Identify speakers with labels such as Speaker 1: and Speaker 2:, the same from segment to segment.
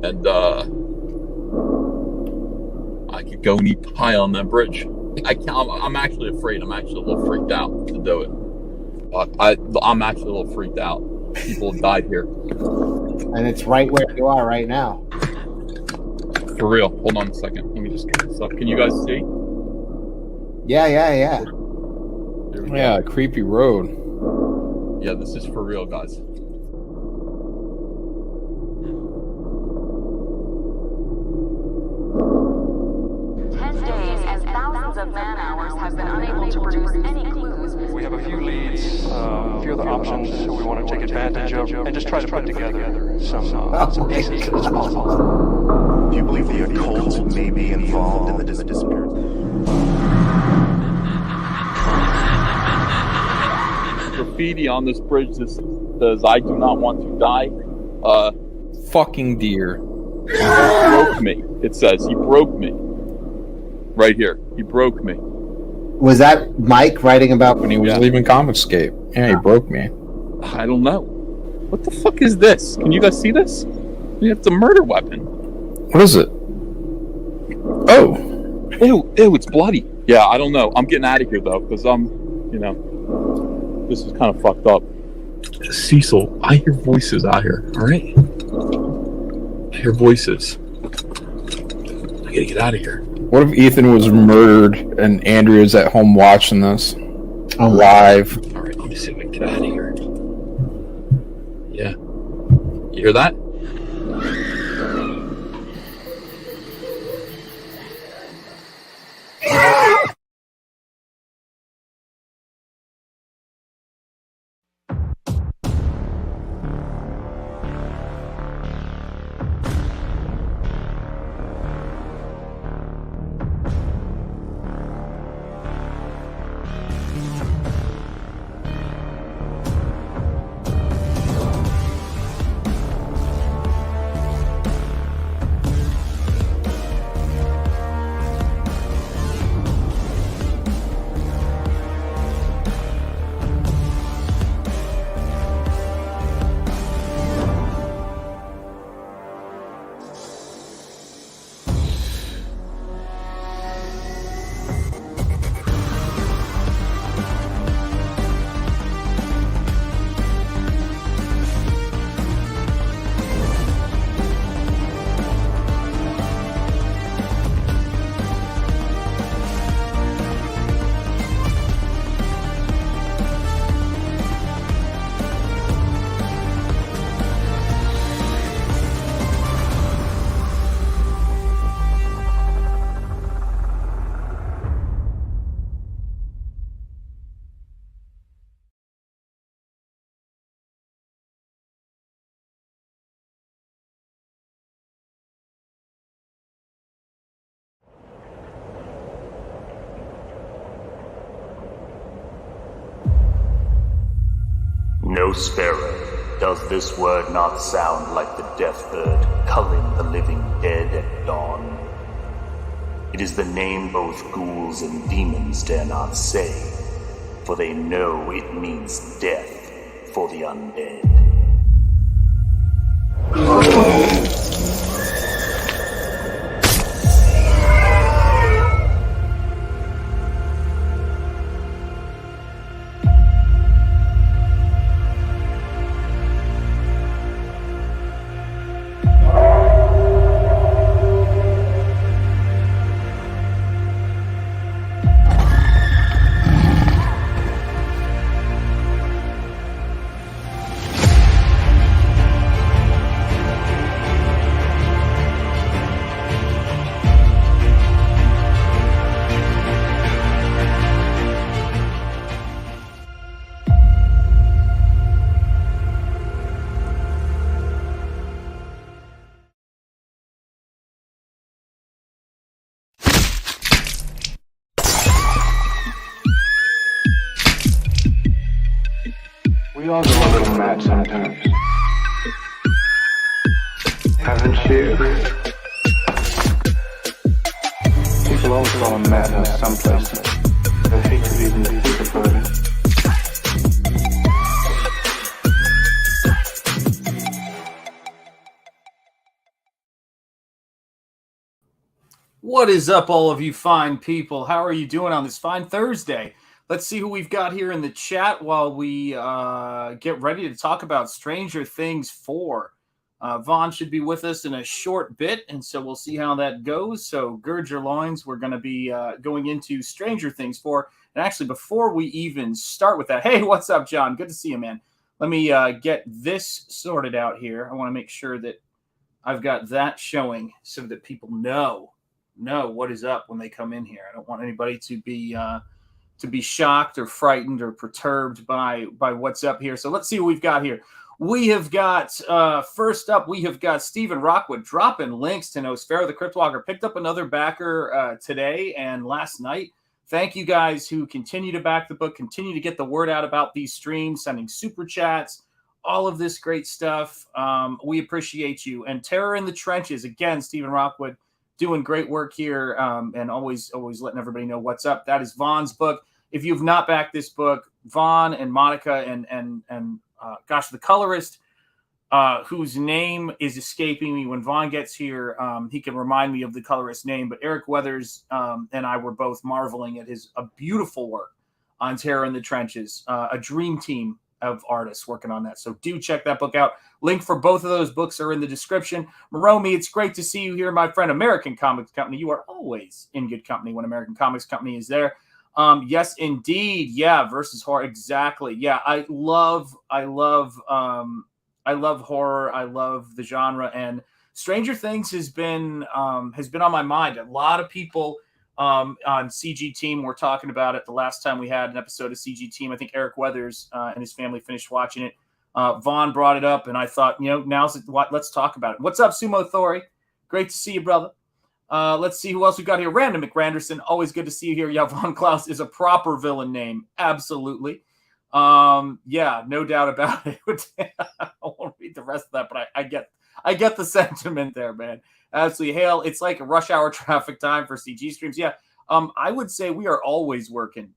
Speaker 1: and I could go and eat pie on that bridge. I'm actually afraid. I'm actually a little freaked out to do it. I'm actually a little freaked out. People have died here.
Speaker 2: And it's right where you are right now.
Speaker 1: For real. Hold on a second. Let me just get this up. Can you guys see?
Speaker 2: Yeah.
Speaker 3: Yeah, creepy road.
Speaker 1: Yeah, this is for real, guys.
Speaker 4: 10 days and thousands of man-hours have been unable to produce any clues.
Speaker 5: We have a few leads, a few other options we want to take advantage of, and just try to put together some pieces as possible.
Speaker 6: Do you believe the occult may be involved in the disappearance?
Speaker 1: Graffiti on this bridge that says, "I do not want to die."
Speaker 3: Fucking deer.
Speaker 1: He broke me. It says, he broke me. Right here. He broke me.
Speaker 2: Was that Mike writing about
Speaker 3: When he was leaving Comicscape. Yeah, he broke me.
Speaker 1: I don't know. What the fuck is this? Can you guys see this? It's a murder weapon.
Speaker 3: What is it? Oh.
Speaker 1: Ew, it's bloody. Yeah, I don't know. I'm getting out of here, though, because this is kind of fucked up. Cecil, I hear voices out here, alright? I hear voices. I gotta get out of here.
Speaker 3: What if Ethan was murdered and Andrea's at home watching this? Live.
Speaker 1: Alright, let me see if I can get out of here. Yeah. You hear that?
Speaker 7: Nosfero, does this word not sound like the death bird culling the living dead at dawn? It is the name both ghouls and demons dare not say, for they know it means death for the undead.
Speaker 5: We all go a little mad sometimes. Haven't you? People always call them madness someplace. I hate to even think about it.
Speaker 8: What is up, all of you fine people? How are you doing on this fine Thursday? Let's see who we've got here in the chat while we get ready to talk about Stranger Things 4. Vaughn should be with us in a short bit, and so we'll see how that goes. So gird your loins. We're going to be going into Stranger Things 4. And actually, before we even start with that, hey, what's up, John? Good to see you, man. Let me get this sorted out here. I want to make sure that I've got that showing so that people know what is up when they come in here. I don't want anybody to be shocked or frightened or perturbed by what's up here. So let's see what we've got here. We have got first up, we have got Stephen Rockwood dropping links to Nosfero the Crypt Walker. Picked up another backer today and last night. Thank you guys who continue to back the book, continue to get the word out about these streams, sending super chats, all of this great stuff. We appreciate you. And Terror in the Trenches, again, Stephen Rockwood, doing great work here, and always letting everybody know what's up. That is Vaughn's book. If you've not backed this book, Vaughn and Monica and the colorist, whose name is escaping me. When Vaughn gets here, he can remind me of the colorist's name. But Eric Weathers and I were both marveling at a beautiful work on Terror in the Trenches. A dream team of artists working on that. So do check that book out. Link for both of those books are in the description. Maromi, it's great to see you here, my friend. American Comics Company. You are always in good company when American Comics Company is there. Yes, indeed. Yeah, versus horror. Exactly. Yeah, I love horror. I love the genre, and Stranger Things has been on my mind. A lot of people on CG Team were talking about it the last time we had an episode of CG Team. I think Eric Weathers and his family finished watching it. Vaughn brought it up, and I thought, let's talk about it. What's up, Sumo Thori? Great to see you, brother. Let's see who else we got here. Random McRanderson, always good to see you here. Yeah, Von Klaus is a proper villain name. Absolutely. Yeah, no doubt about it. I won't read the rest of that, but I get the sentiment there, man. Absolutely. Hail, it's like a rush hour traffic time for CG streams. Yeah. I would say we are always working,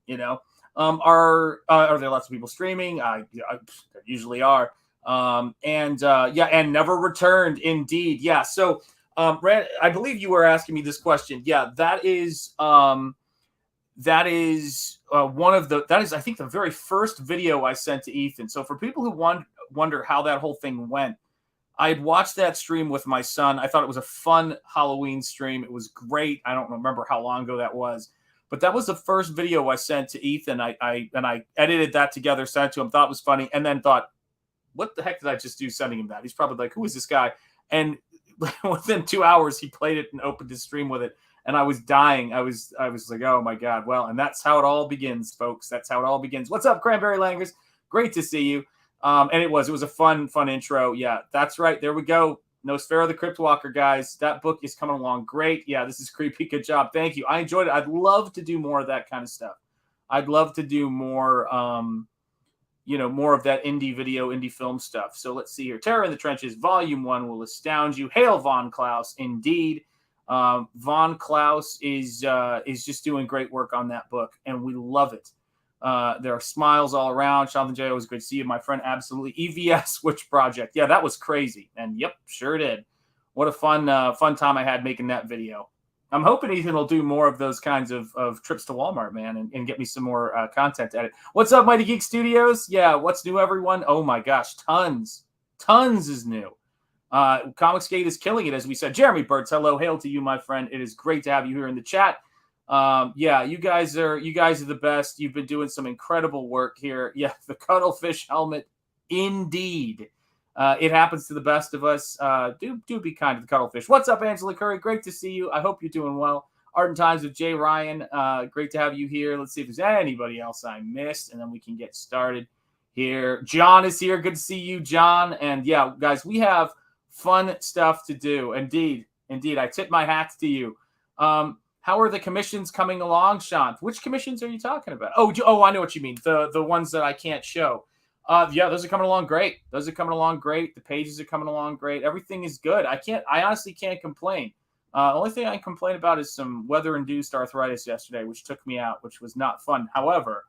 Speaker 8: are there lots of people streaming? There usually are. And never returned. Indeed. Yeah. So, Rand, I believe you were asking me this question. Yeah, that is one of the, I think, the very first video I sent to Ethan. So for people who wonder how that whole thing went, I had watched that stream with my son. I thought it was a fun Halloween stream. It was great. I don't remember how long ago that was, but that was the first video I sent to Ethan. I edited that together, sent it to him, thought it was funny, and then thought, what the heck did I just do sending him that? He's probably like, who is this guy? And within 2 hours, he played it and opened his stream with it. And I was dying. I was like, oh my God. Well, and that's how it all begins, folks. That's how it all begins. What's up, Cranberry Langers? Great to see you. And it was a fun intro. Yeah, that's right. There we go. Nosfero the Crypt Walker, guys. That book is coming along great. Yeah, this is creepy. Good job. Thank you. I enjoyed it. I'd love to do more of that kind of stuff. I'd love to do more, more of that indie film stuff. So let's see here. Terror in the Trenches, Volume 1 will astound you. Hail Von Klaus. Indeed. Von Klaus is just doing great work on that book, and we love it. There are smiles all around. Shanth and Jay, always good to see you, my friend. Absolutely. EVS Witch Project. Yeah, that was crazy. And yep, sure did. What a fun time I had making that video. I'm hoping Ethan will do more of those kinds of trips to Walmart, man, and get me some more content to edit. What's up, Mighty Geek Studios? Yeah, what's new, everyone? Oh my gosh, tons is new. Comicsgate is killing it, as we said. Jeremy Burtz, hello, hail to you, my friend. It is great to have you here in the chat. Yeah, you guys are the best. You've been doing some incredible work here. Yeah, the cuttlefish helmet, indeed. It happens to the best of us. Do be kind to the cuttlefish. What's up, Angela Curry? Great to see you. I hope you're doing well. Art and Times with Jay Ryan. Great to have you here. Let's see if there's anybody else I missed, and then we can get started here. John is here. Good to see you, John. And yeah, guys, we have fun stuff to do. Indeed. I tip my hats to you. How are the commissions coming along, Shanth? Which commissions are you talking about? Oh, I know what you mean. The ones that I can't show. Yeah, those are coming along great. The pages are coming along great. Everything is good. I honestly can't complain. Only thing I can complain about is some weather-induced arthritis yesterday, which took me out, which was not fun. However,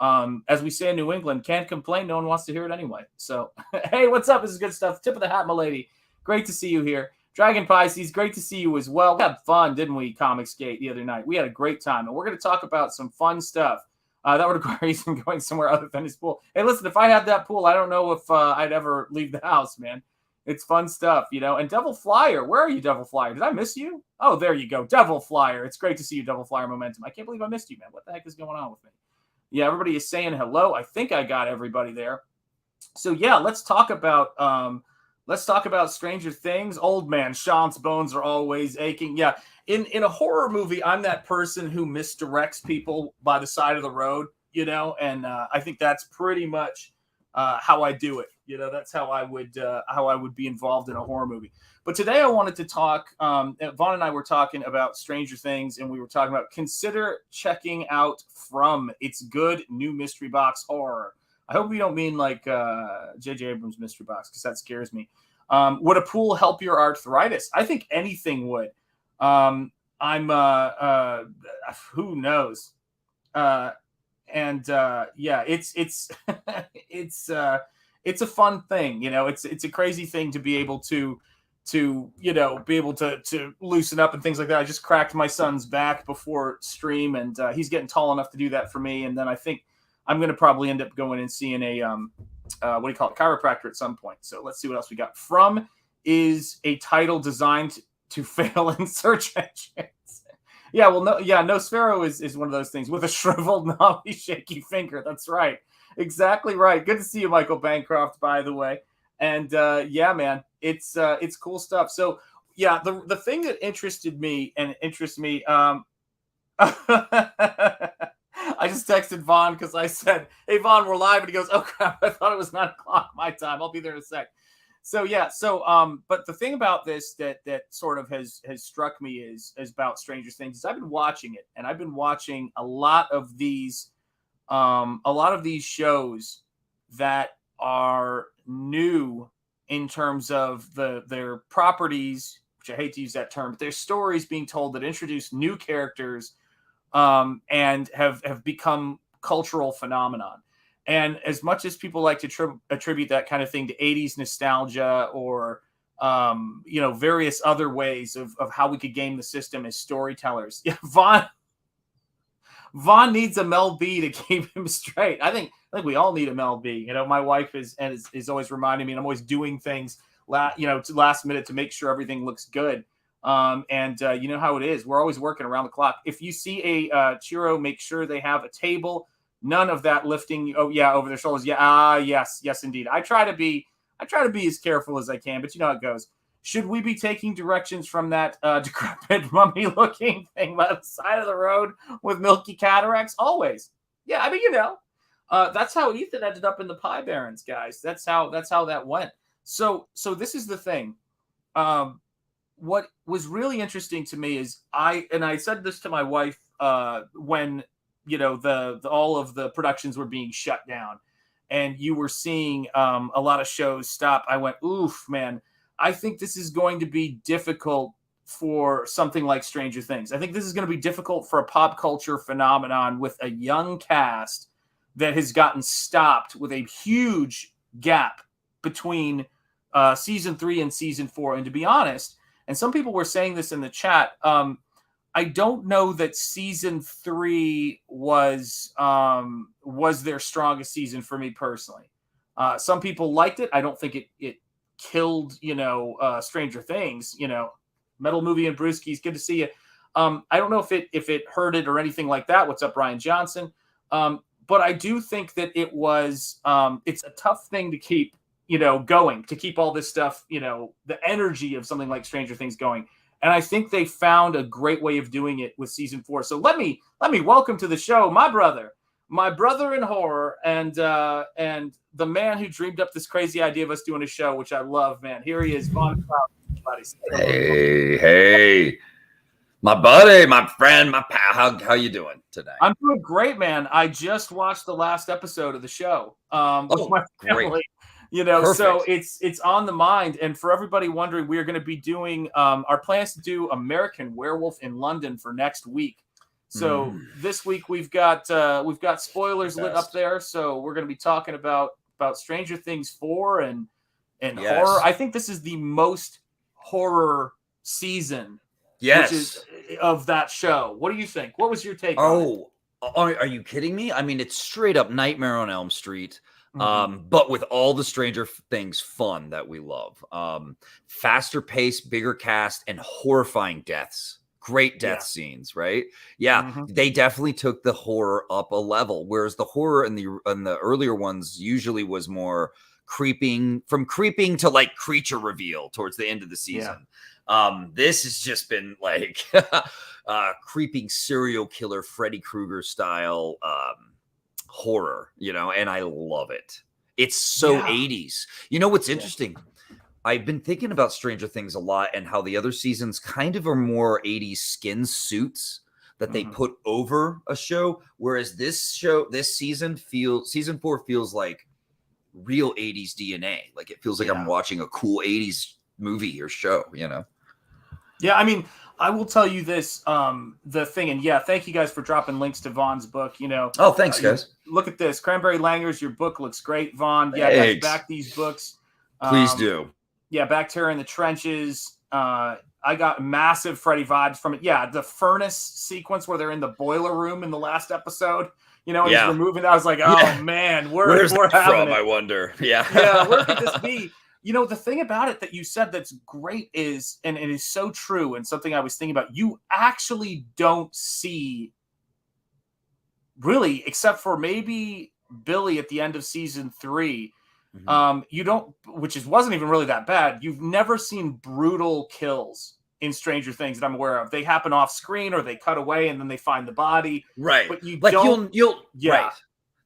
Speaker 8: as we say in New England, can't complain. No one wants to hear it anyway. So, hey, what's up? This is good stuff. Tip of the hat, my lady. Great to see you here. Dragon Pisces, great to see you as well. We had fun, didn't we, Comicsgate, the other night? We had a great time, and we're going to talk about some fun stuff. That would require him going somewhere other than his pool. Hey, listen, if I had that pool, I don't know if I'd ever leave the house, man. It's fun stuff, you know. And Devil Flyer, where are you, Devil Flyer? Did I miss you? Oh, there you go, Devil Flyer. It's great to see you, Devil Flyer Momentum. I can't believe I missed you, man. What the heck is going on with me? Yeah, everybody is saying hello. I think I got everybody there. So yeah, let's talk about Stranger Things. Old man Shanth's bones are always aching. Yeah, in a horror movie, I'm that person who misdirects people by the side of the road, you know, and I think that's pretty much how I do it. You know, that's how I would be involved in a horror movie. But today I wanted to talk. Vaughn and I were talking about Stranger Things, and we were talking about consider checking out From. It's good new mystery box horror. I hope you don't mean like J.J. Abrams' mystery box, because that scares me. Would a pool help your arthritis? I think anything would. Who knows? Yeah, it's it's a fun thing, you know. It's a crazy thing to be able to loosen up and things like that. I just cracked my son's back before stream, and he's getting tall enough to do that for me. And then I think I'm going to probably end up going and seeing a chiropractor at some point. So let's see what else we got. From is a title designed to fail in search engines. Yeah, well, Nosfero is one of those things with a shriveled, knobby, shaky finger. That's right. Exactly right. Good to see you, Michael Bancroft, by the way. And yeah, man, it's cool stuff. So yeah, the thing that interests me, I just texted Vaughn because I said, hey, Vaughn, we're live. And he goes, oh, crap, I thought it was 9 o'clock my time. I'll be there in a sec. So, yeah. But the thing about this that sort of has struck me is about Stranger Things is I've been watching it, and I've been watching a lot of these shows that are new in terms of their properties, which I hate to use that term, but their stories being told that introduce new characters and have become cultural phenomenon. And as much as people like to attribute that kind of thing to 80s nostalgia or, various other ways of how we could game the system as storytellers. Yeah, Vaughn needs a Mel B to keep him straight. I think we all need a Mel B. You know, my wife is always reminding me, and I'm always doing things, to last minute to make sure everything looks good. You know how it is. We're always working around the clock. If you see a churro, make sure they have a table. None of that lifting. Oh yeah, over their shoulders. Yeah. Yes, indeed. I try to be as careful as I can, but you know how it goes. Should we be taking directions from that decrepit mummy-looking thing by the side of the road with milky cataracts? Always. Yeah, I mean, that's how Ethan ended up in the Pie Barrens, guys. That's how that went. So this is the thing. What was really interesting to me is I said this to my wife when all of the productions were being shut down, and you were seeing a lot of shows stop. I went, oof, man. I think this is going to be difficult for something like Stranger Things. I think this is going to be difficult for a pop culture phenomenon with a young cast that has gotten stopped with a huge gap between season 3 and season 4. And to be honest, and some people were saying this in the chat, I don't know that season 3 was their strongest season for me personally. Some people liked it. I don't think it killed, Stranger Things, Metal Movie and Brewskis, good to see you. I don't know if it hurt it or anything like that. What's up, Ryan Johnson? But I do think that it was, it's a tough thing to keep, going, to keep all this stuff, the energy of something like Stranger Things going. And I think they found a great way of doing it with season 4. So let me welcome to the show my brother in horror, and the man who dreamed up this crazy idea of us doing a show, which I love, man. Here he is, Vaughn Klaus.
Speaker 9: Hey, my buddy, my friend, my pal. How you doing today?
Speaker 8: I'm doing great, man. I just watched the last episode of the show with my family.
Speaker 9: Great.
Speaker 8: So it's on the mind. And for everybody wondering, we are going to be doing our plans to do American Werewolf in London for next week. So this week we've got spoilers lit up there. So we're going to be talking about Stranger Things 4 and horror. I think this is the most horror season.
Speaker 9: Yes.
Speaker 8: Which is of that show. What do you think? What was your take on it?
Speaker 9: Are you kidding me? I mean, it's straight up Nightmare on Elm Street, but with all the Stranger Things fun that we love. Faster pace, bigger cast, and horrifying deaths. Great death scenes, right? Yeah, they definitely took the horror up a level, whereas the horror in the earlier ones usually was more creeping to like creature reveal towards the end of the season. This has just been like creeping serial killer Freddy Krueger style horror, and I love it. It's so 80s. You know what's interesting? I've been thinking about Stranger Things a lot and how the other seasons kind of are more 80s skin suits that they put over a show, whereas this season 4 feels like real 80s DNA. Like it feels like I'm watching a cool 80s movie or show,
Speaker 8: Yeah, I mean, I will tell you this, the thing, and thank you guys for dropping links to Vaughn's book,
Speaker 9: Oh, thanks, guys.
Speaker 8: Look at this. Cranberry Langers, your book looks great, Vaughn. Yeah, guys, back these books.
Speaker 9: Please do.
Speaker 8: Yeah, Back Terror in the Trenches. I got massive Freddy vibes from it. Yeah, the furnace sequence where they're in the boiler room in the last episode, and he's removing that. I was like, oh, man, where's that from,
Speaker 9: I wonder. Yeah.
Speaker 8: Yeah, where could this be? The thing about it that you said that's great is, and it is so true, and something I was thinking about, you actually don't see, really, except for maybe Billy at the end of season 3, you don't, wasn't even really that bad. You've never seen brutal kills in Stranger Things that I'm aware of. They happen off screen or they cut away and then they find the body.
Speaker 9: Right.
Speaker 8: But you
Speaker 9: like
Speaker 8: don't.
Speaker 9: Right.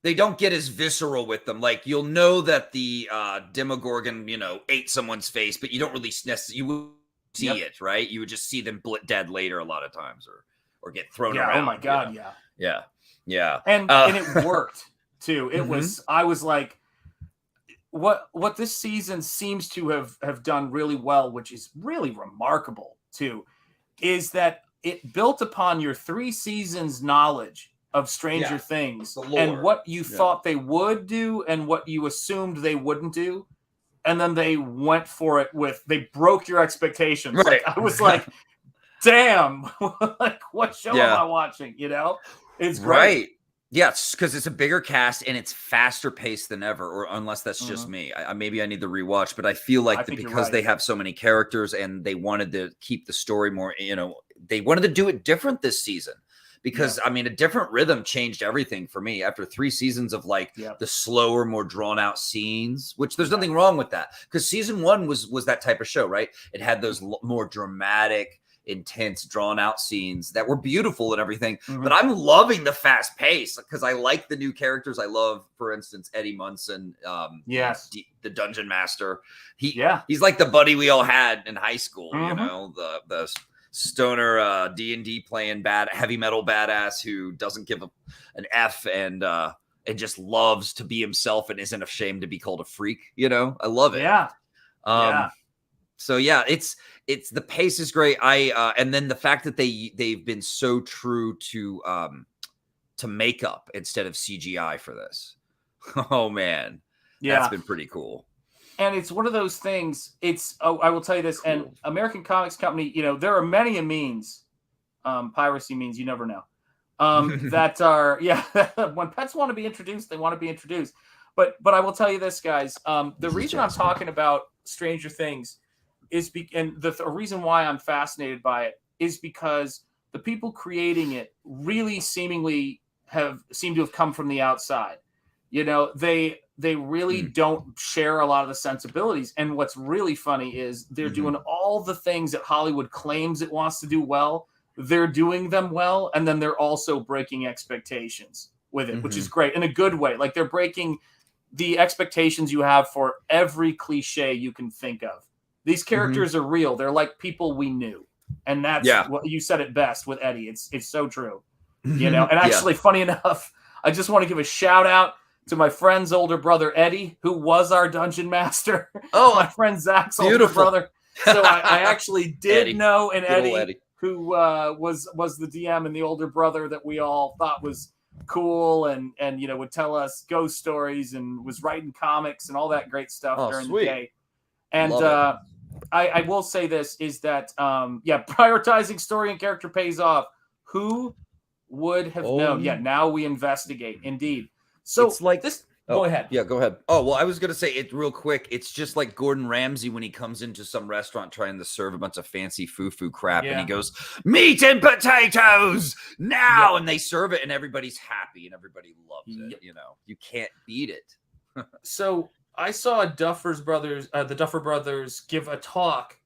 Speaker 9: They don't get as visceral with them. Like you'll know that the Demogorgon, ate someone's face, but you don't really you would see it, right? You would just see them dead later a lot of times, or get thrown around.
Speaker 8: Oh my god,
Speaker 9: yeah.
Speaker 8: And it worked too. It was. I was like, what this season seems to have done really well, which is really remarkable too, is that it built upon your 3 seasons knowledge of Stranger Things and what you thought they would do and what you assumed they wouldn't do. And then they went for it they broke your expectations.
Speaker 9: Right.
Speaker 8: Like, I was like, damn, like what show am I watching? It's great.
Speaker 9: Right. Yeah, because it's a bigger cast and it's faster paced than ever, or unless that's just me. Maybe I need to rewatch, but I feel like because they have so many characters and they wanted to keep the story more, they wanted to do it different this season. Because I mean, a different rhythm changed everything for me after 3 seasons of the slower, more drawn out scenes, which there's nothing wrong with that. Because season 1 was that type of show, right? It had those more dramatic, intense, drawn out scenes that were beautiful and everything. But I'm loving the fast pace because I like the new characters. I love, for instance, Eddie Munson, the Dungeon Master. He's like the buddy we all had in high school, the stoner D&D playing heavy metal badass who doesn't give an F and just loves to be himself and isn't ashamed to be called a freak. I love it. So it's the pace is great. And then the fact that they've been so true to makeup instead of CGI for this. Oh man, that's been pretty cool.
Speaker 8: And it's one of those things. I will tell you this. Cool. And American Comics Company, there are many means, piracy means, you never know, that are when pets want to be introduced, they want to be introduced. But I will tell you this, guys. The reason I'm talking about Stranger Things is the reason why I'm fascinated by it is because the people creating it really seemingly seem to have come from the outside. They really don't share a lot of the sensibilities. And what's really funny is they're doing all the things that Hollywood claims it wants to do well. They're doing them well. And then they're also breaking expectations with it, which is great in a good way. Like they're breaking the expectations you have for every cliche you can think of. These characters are real. They're like people we knew. And that's what you said it best with Eddie. It's so true. And actually, funny enough, I just want to give a shout out to my friend's older brother, Eddie, who was our dungeon master. Oh, my friend Zach's older brother. So I actually did know an Eddie who was the DM and the older brother that we all thought was cool and would tell us ghost stories and was writing comics and all that great stuff during the day. And I will say this is that prioritizing story and character pays off. Who would have known? Yeah, now we investigate. Indeed. So
Speaker 9: it's like
Speaker 8: this. Go ahead.
Speaker 9: Yeah, go ahead. Oh, well, I was going to say it real quick. It's just like Gordon Ramsay when he comes into some restaurant trying to serve a bunch of fancy foo-foo crap, and he goes, meat and potatoes now, and they serve it, and everybody's happy, and everybody loves it. You know, you can't beat it.
Speaker 8: So I saw the Duffer brothers give a talk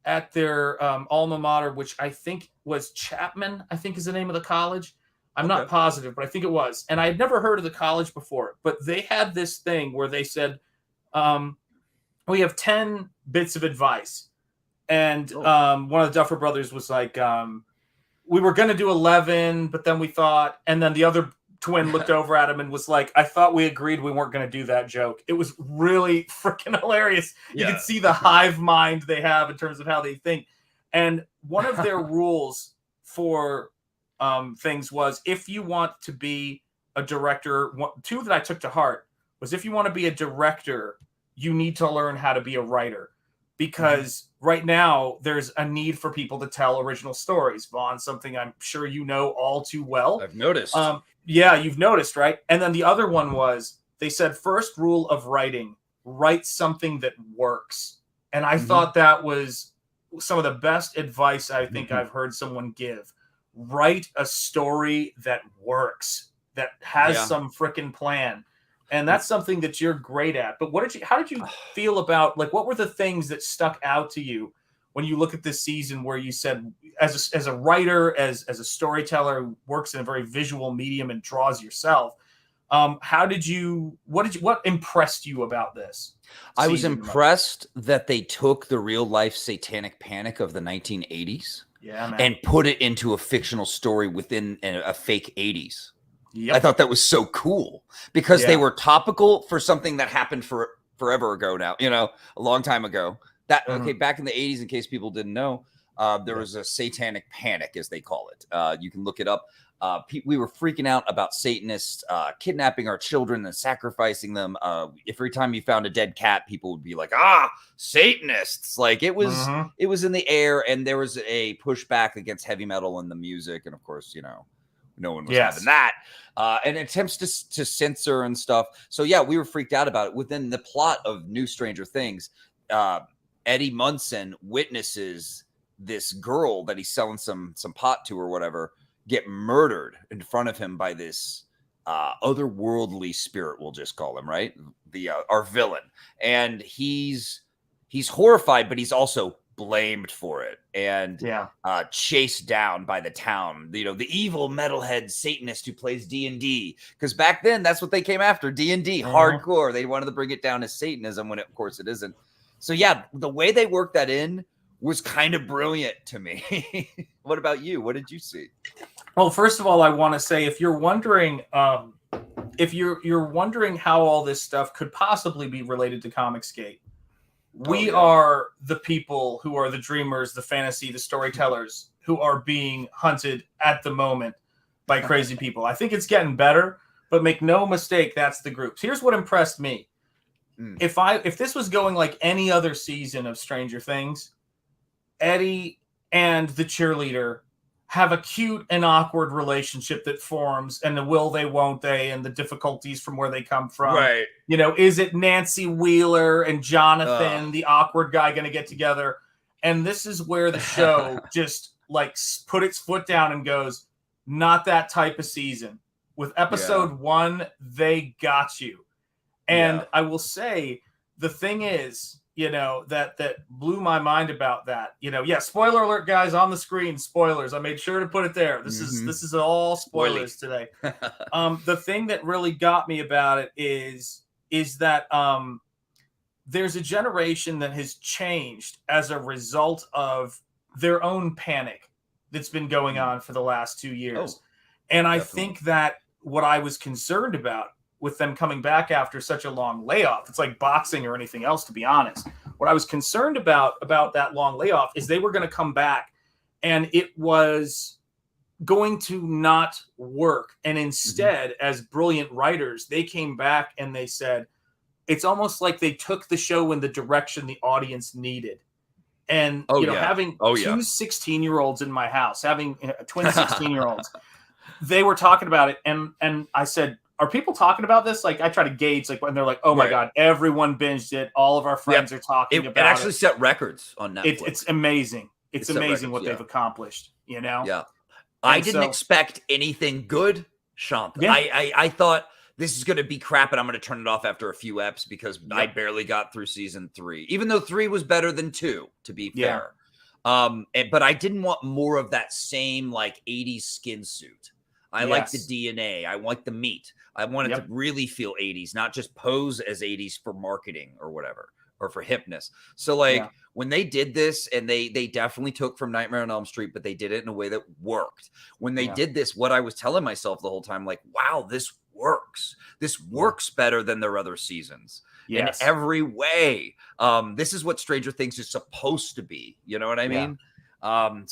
Speaker 8: at their alma mater, which I think was Chapman, I think is the name of the college. I'm not positive, but I think it was. And I had never heard of the college before, but they had this thing where they said, we have 10 bits of advice. And one of the Duffer brothers was like, we were going to do 11, but then we thought, and then the other twin looked over at him and was like, I thought we agreed we weren't going to do that joke. It was really freaking hilarious. You can see the hive mind they have in terms of how they think. And one of their rules for things was, if you want to be a director, two that I took to heart was, if you want to be a director, you need to learn how to be a writer, because right now there's a need for people to tell original stories. Vaughn, something I'm sure you know all too well.
Speaker 9: I've noticed.
Speaker 8: Yeah, you've noticed, right? And then the other one was, they said, first rule of writing, write something that works. And I thought that was some of the best advice I think I've heard someone give. Write a story that works, that has some freaking plan. And that's something that you're great at. But how did you feel about, like, what were the things that stuck out to you when you look at this season, where you said, as a writer, as a storyteller who works in a very visual medium and draws yourself, what impressed you about this?
Speaker 9: I was impressed that they took the real life satanic panic of the 1980s.
Speaker 8: Yeah, man.
Speaker 9: And put it into a fictional story within a fake 80s.
Speaker 8: Yep.
Speaker 9: I thought that was so cool, because they were topical for something that happened forever ago now, a long time ago. That back in the 80s, in case people didn't know, there was a satanic panic, as they call it. You can look it up. We were freaking out about Satanists kidnapping our children and sacrificing them. Every time you found a dead cat, people would be like, Satanists. Like, it was in the air, and there was a pushback against heavy metal and the music. And of course, no one was having that. And attempts to censor and stuff. So yeah, we were freaked out about it. Within the plot of New Stranger Things, Eddie Munson witnesses this girl that he's selling some pot to or whatever get murdered in front of him by this otherworldly spirit, we'll just call him, right? Our villain. And he's horrified, but he's also blamed for it, and chased down by the town, the evil metalhead Satanist who plays D&D, because back then that's what they came after, D&D, hardcore. They wanted to bring it down as Satanism, when of course it isn't. So yeah, the way they worked that in was kind of brilliant to me. What about you? What did you see?
Speaker 8: Well, first of all, I want to say, if you're wondering, you're wondering how all this stuff could possibly be related to Comicsgate, we are the people who are the dreamers, the fantasy, the storytellers, who are being hunted at the moment by crazy people. I think it's getting better, but make no mistake, that's the groups. Here's what impressed me. If this was going like any other season of Stranger Things, Eddie and the cheerleader have a cute and awkward relationship that forms, and the will they, won't they, and the difficulties from where they come from.
Speaker 9: Right.
Speaker 8: Is it Nancy Wheeler and Jonathan, the awkward guy, going to get together? And this is where the show just like put its foot down and goes, not that type of season. With episode 1, they got you. And I will say, the thing is, that blew my mind about that. Spoiler alert, guys, on the screen, spoilers. I made sure to put it there. This is all spoilers today. The thing that really got me about it is that there's a generation that has changed as a result of their own panic that's been going on for the last 2 years. And I think that what I was concerned about with them coming back after such a long layoff, it's like boxing or anything else, to be honest. What I was concerned about that long layoff is they were going to come back and it was going to not work. And instead, as brilliant writers, they came back and they said, it's almost like they took the show in the direction the audience needed. And having two 16-year-olds in my house, having twin 16-year-olds, they were talking about it, and I said, "Are people talking about this?" Like, I try to gauge, like, when they're like, "Oh my god, everyone binged it. All of our friends are talking about it."
Speaker 9: It actually set records on Netflix.
Speaker 8: It's amazing. It's amazing what they've accomplished.
Speaker 9: Yeah. I didn't expect anything good, Shanth.
Speaker 8: Yeah.
Speaker 9: I thought this is going to be crap, and I'm going to turn it off after a few eps because I barely got through season 3, even though 3 was better than 2, to be fair. But I didn't want more of that same like 80s skin suit. I like the DNA. I like the meat. I want it to really feel 80s, not just pose as 80s for marketing or whatever, or for hipness. So when they did this, and they definitely took from Nightmare on Elm Street, but they did it in a way that worked. When they did this, what I was telling myself the whole time, like, wow, this works. This works better than their other seasons in every way. This is what Stranger Things is supposed to be. You know what I mean? I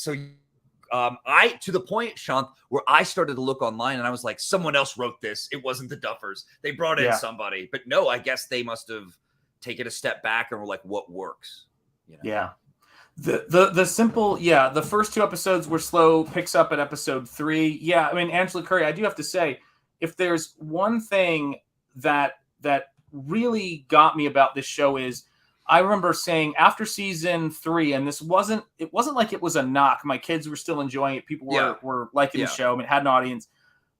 Speaker 9: to the point, Shanth, where I started to look online and I was like, someone else wrote this. It wasn't the Duffers. They brought in somebody. But no, I guess they must have taken a step back and were like, what works? You know?
Speaker 8: Yeah. The simple, the first 2 episodes were slow, picks up at episode 3. Yeah, I mean, Angela Curry, I do have to say, if there's one thing that really got me about this show is, I remember saying after season 3, and it wasn't like it was a knock. My kids were still enjoying it. People were liking the show. I mean, it had an audience.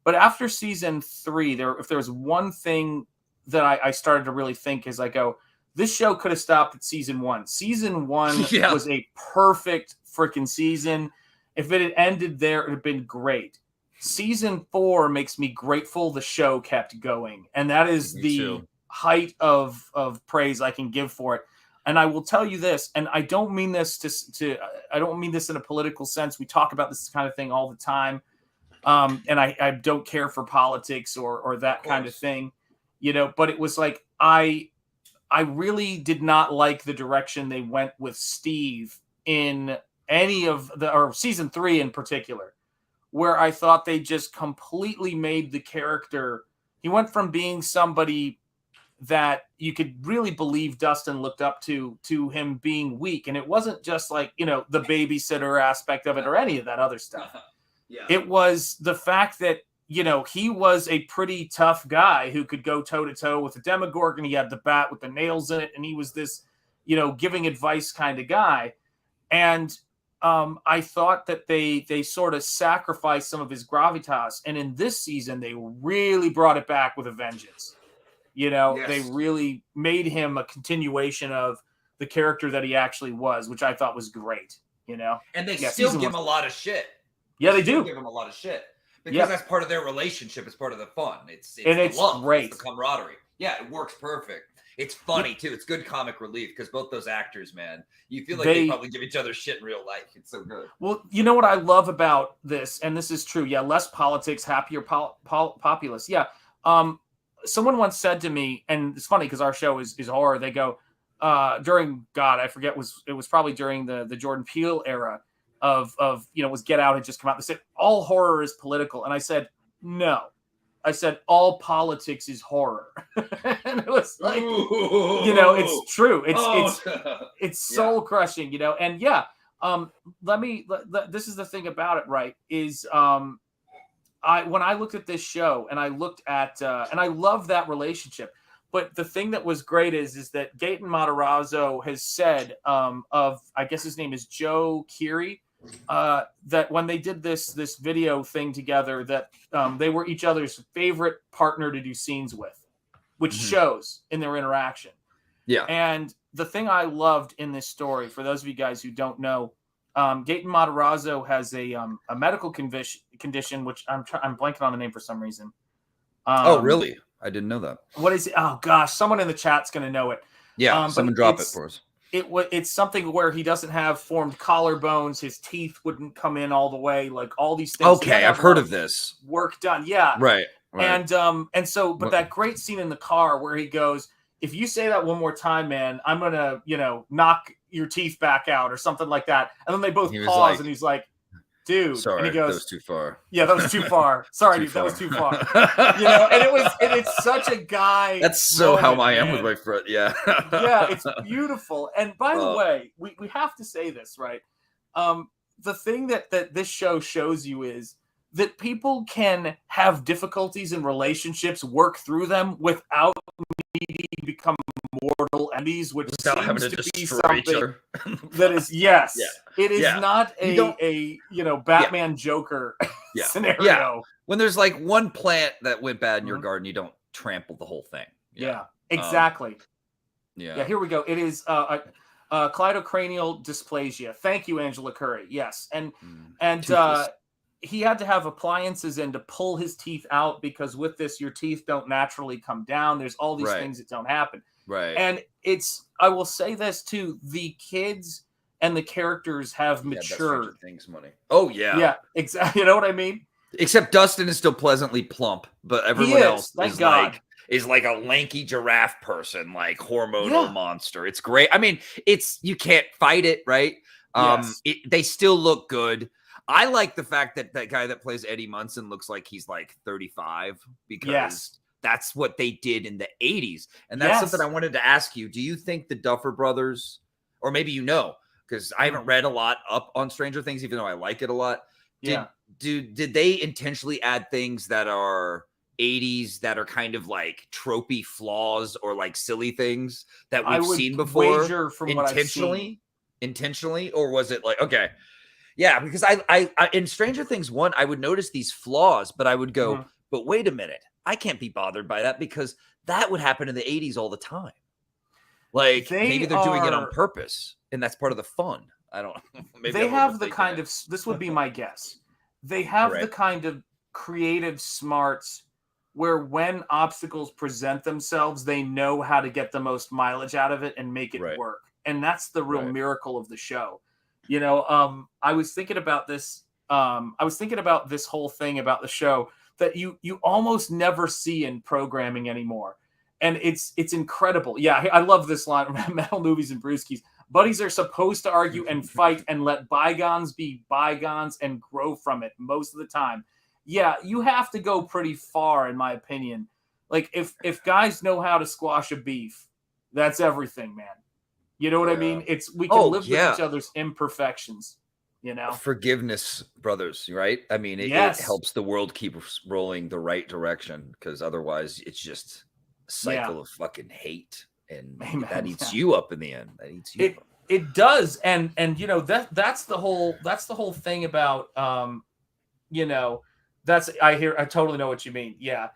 Speaker 8: But after season 3, if there was one thing that I started to really think is, I go, this show could have stopped at season 1. Season 1 was a perfect freaking season. If it had ended there, it would have been great. Season 4 makes me grateful the show kept going. And that is the height of praise I can give for it. And I will tell you this, and I don't mean this I don't mean this in a political sense. We talk about this kind of thing all the time. And I don't care for politics or that kind of thing, but it was like, I really did not like the direction they went with Steve in any of or season 3 in particular, where I thought they just completely made the character. He went from being somebody that you could really believe Dustin looked up to him being weak. And it wasn't just like, the babysitter aspect of it or any of that other stuff. It was the fact that, he was a pretty tough guy who could go toe to toe with a Demogorgon. He had the bat with the nails in it. And he was this, giving advice kind of guy. And I thought that they sort of sacrificed some of his gravitas. And in this season, they really brought it back with a vengeance. They really made him a continuation of the character that he actually was, which I thought was great,
Speaker 9: And they still give him a lot of shit.
Speaker 8: Yeah, they do
Speaker 9: give him a lot of shit because that's part of their relationship. It's part of the fun. It's love,
Speaker 8: great.
Speaker 9: It's the camaraderie. Yeah, it works perfect. It's funny too. It's good comic relief because both those actors, man, you feel like they probably give each other shit in real life. It's so good.
Speaker 8: Well, you know what I love about this, and this is true. Yeah, less politics, happier populace. Yeah. Someone once said to me, and it's funny because our show is horror. They go during I forget it was probably during the Jordan Peele era of was Get Out had just come out. They said all horror is political, and I said no. I said all politics is horror, and it was like it's true. It's soul crushing, and this is the thing about it, right? Is when I looked at this show and I looked at and I love that relationship, but the thing that was great is that Gaten Matarazzo has said I guess his name is Joe Keery, that when they did this video thing together, that they were each other's favorite partner to do scenes with, which shows in their interaction. Yeah. And the thing I loved in this story, for those of you guys who don't know, Gaten Matarazzo has a medical condition, which I'm blanking on the name for some reason.
Speaker 9: Oh, really? I didn't know that.
Speaker 8: What is it? Oh gosh, someone in the chat's going to know it.
Speaker 9: Yeah, someone drop it for us.
Speaker 8: It's something where he doesn't have formed collarbones. His teeth wouldn't come in all the way. Like all these things.
Speaker 9: Okay, I've heard of this.
Speaker 8: Work done. Yeah.
Speaker 9: Right.
Speaker 8: And so, but that great scene in the car where he goes, if you say that one more time, man, I'm going to, knock your teeth back out or something like that. And then they both pause and he's like, dude.
Speaker 9: Sorry,
Speaker 8: and he goes,
Speaker 9: that was too far.
Speaker 8: Yeah, that was too far. Sorry, dude, that was too far. And it's such a guy.
Speaker 9: That's so
Speaker 8: moment,
Speaker 9: how I am
Speaker 8: man.
Speaker 9: with my friend. Yeah.
Speaker 8: Yeah, it's beautiful. And by the way, we have to say this, right? The thing that this show shows you is that people can have difficulties in relationships, work through them without needing to become mortal enemies, which seems to be something that is it is not a Batman Joker scenario.
Speaker 9: Yeah. When there's like one plant that went bad in your garden, you don't trample the whole thing.
Speaker 8: Yeah, exactly.
Speaker 9: Yeah,
Speaker 8: here we go. It is cleidocranial dysplasia. Thank you, Angela Curry. Yes, and he had to have appliances in to pull his teeth out because with this, your teeth don't naturally come down. There's all these things that don't happen.
Speaker 9: Right.
Speaker 8: And I will say this too, the kids and the characters have matured.
Speaker 9: Things money. Oh yeah.
Speaker 8: Yeah, exactly. You know what I mean?
Speaker 9: Except Dustin is still pleasantly plump, but everyone else is like a lanky giraffe person, like hormonal monster. It's great. I mean, you can't fight it, right? They still look good. I like the fact that that guy that plays Eddie Munson looks like he's like 35 because that's what they did in the 80s. And that's something I wanted to ask you. Do you think the Duffer brothers, or maybe because I haven't read a lot up on Stranger Things, even though I like it a lot. Did they intentionally add things that are 80s that are kind of like tropey flaws or like silly things that we've seen before intentionally, or was it like, okay. Yeah, because I in Stranger Things 1, I would notice these flaws, but I would go, but wait a minute, I can't be bothered by that because that would happen in the 80s all the time. Like maybe they're doing it on purpose, and that's part of the fun. I don't know. Maybe
Speaker 8: they have the kind of, this would be my guess. They have the kind of creative smarts where when obstacles present themselves, they know how to get the most mileage out of it and make it work. And that's the real miracle of the show. I was thinking about this. I was thinking about this whole thing about the show that you almost never see in programming anymore. And it's incredible. Yeah, I love this line, Metal Movies and Brewskis. Buddies are supposed to argue and fight and let bygones be bygones and grow from it most of the time. Yeah, you have to go pretty far, in my opinion. Like, if guys know how to squash a beef, that's everything, man. You know what I mean? We can live with each other's imperfections,
Speaker 9: Forgiveness, brothers, right? I mean, it helps the world keep rolling the right direction, because otherwise it's just a cycle of fucking hate, and that eats you up in the end. That eats you up.
Speaker 8: It does, and that's the whole thing about I totally know what you mean. Yeah.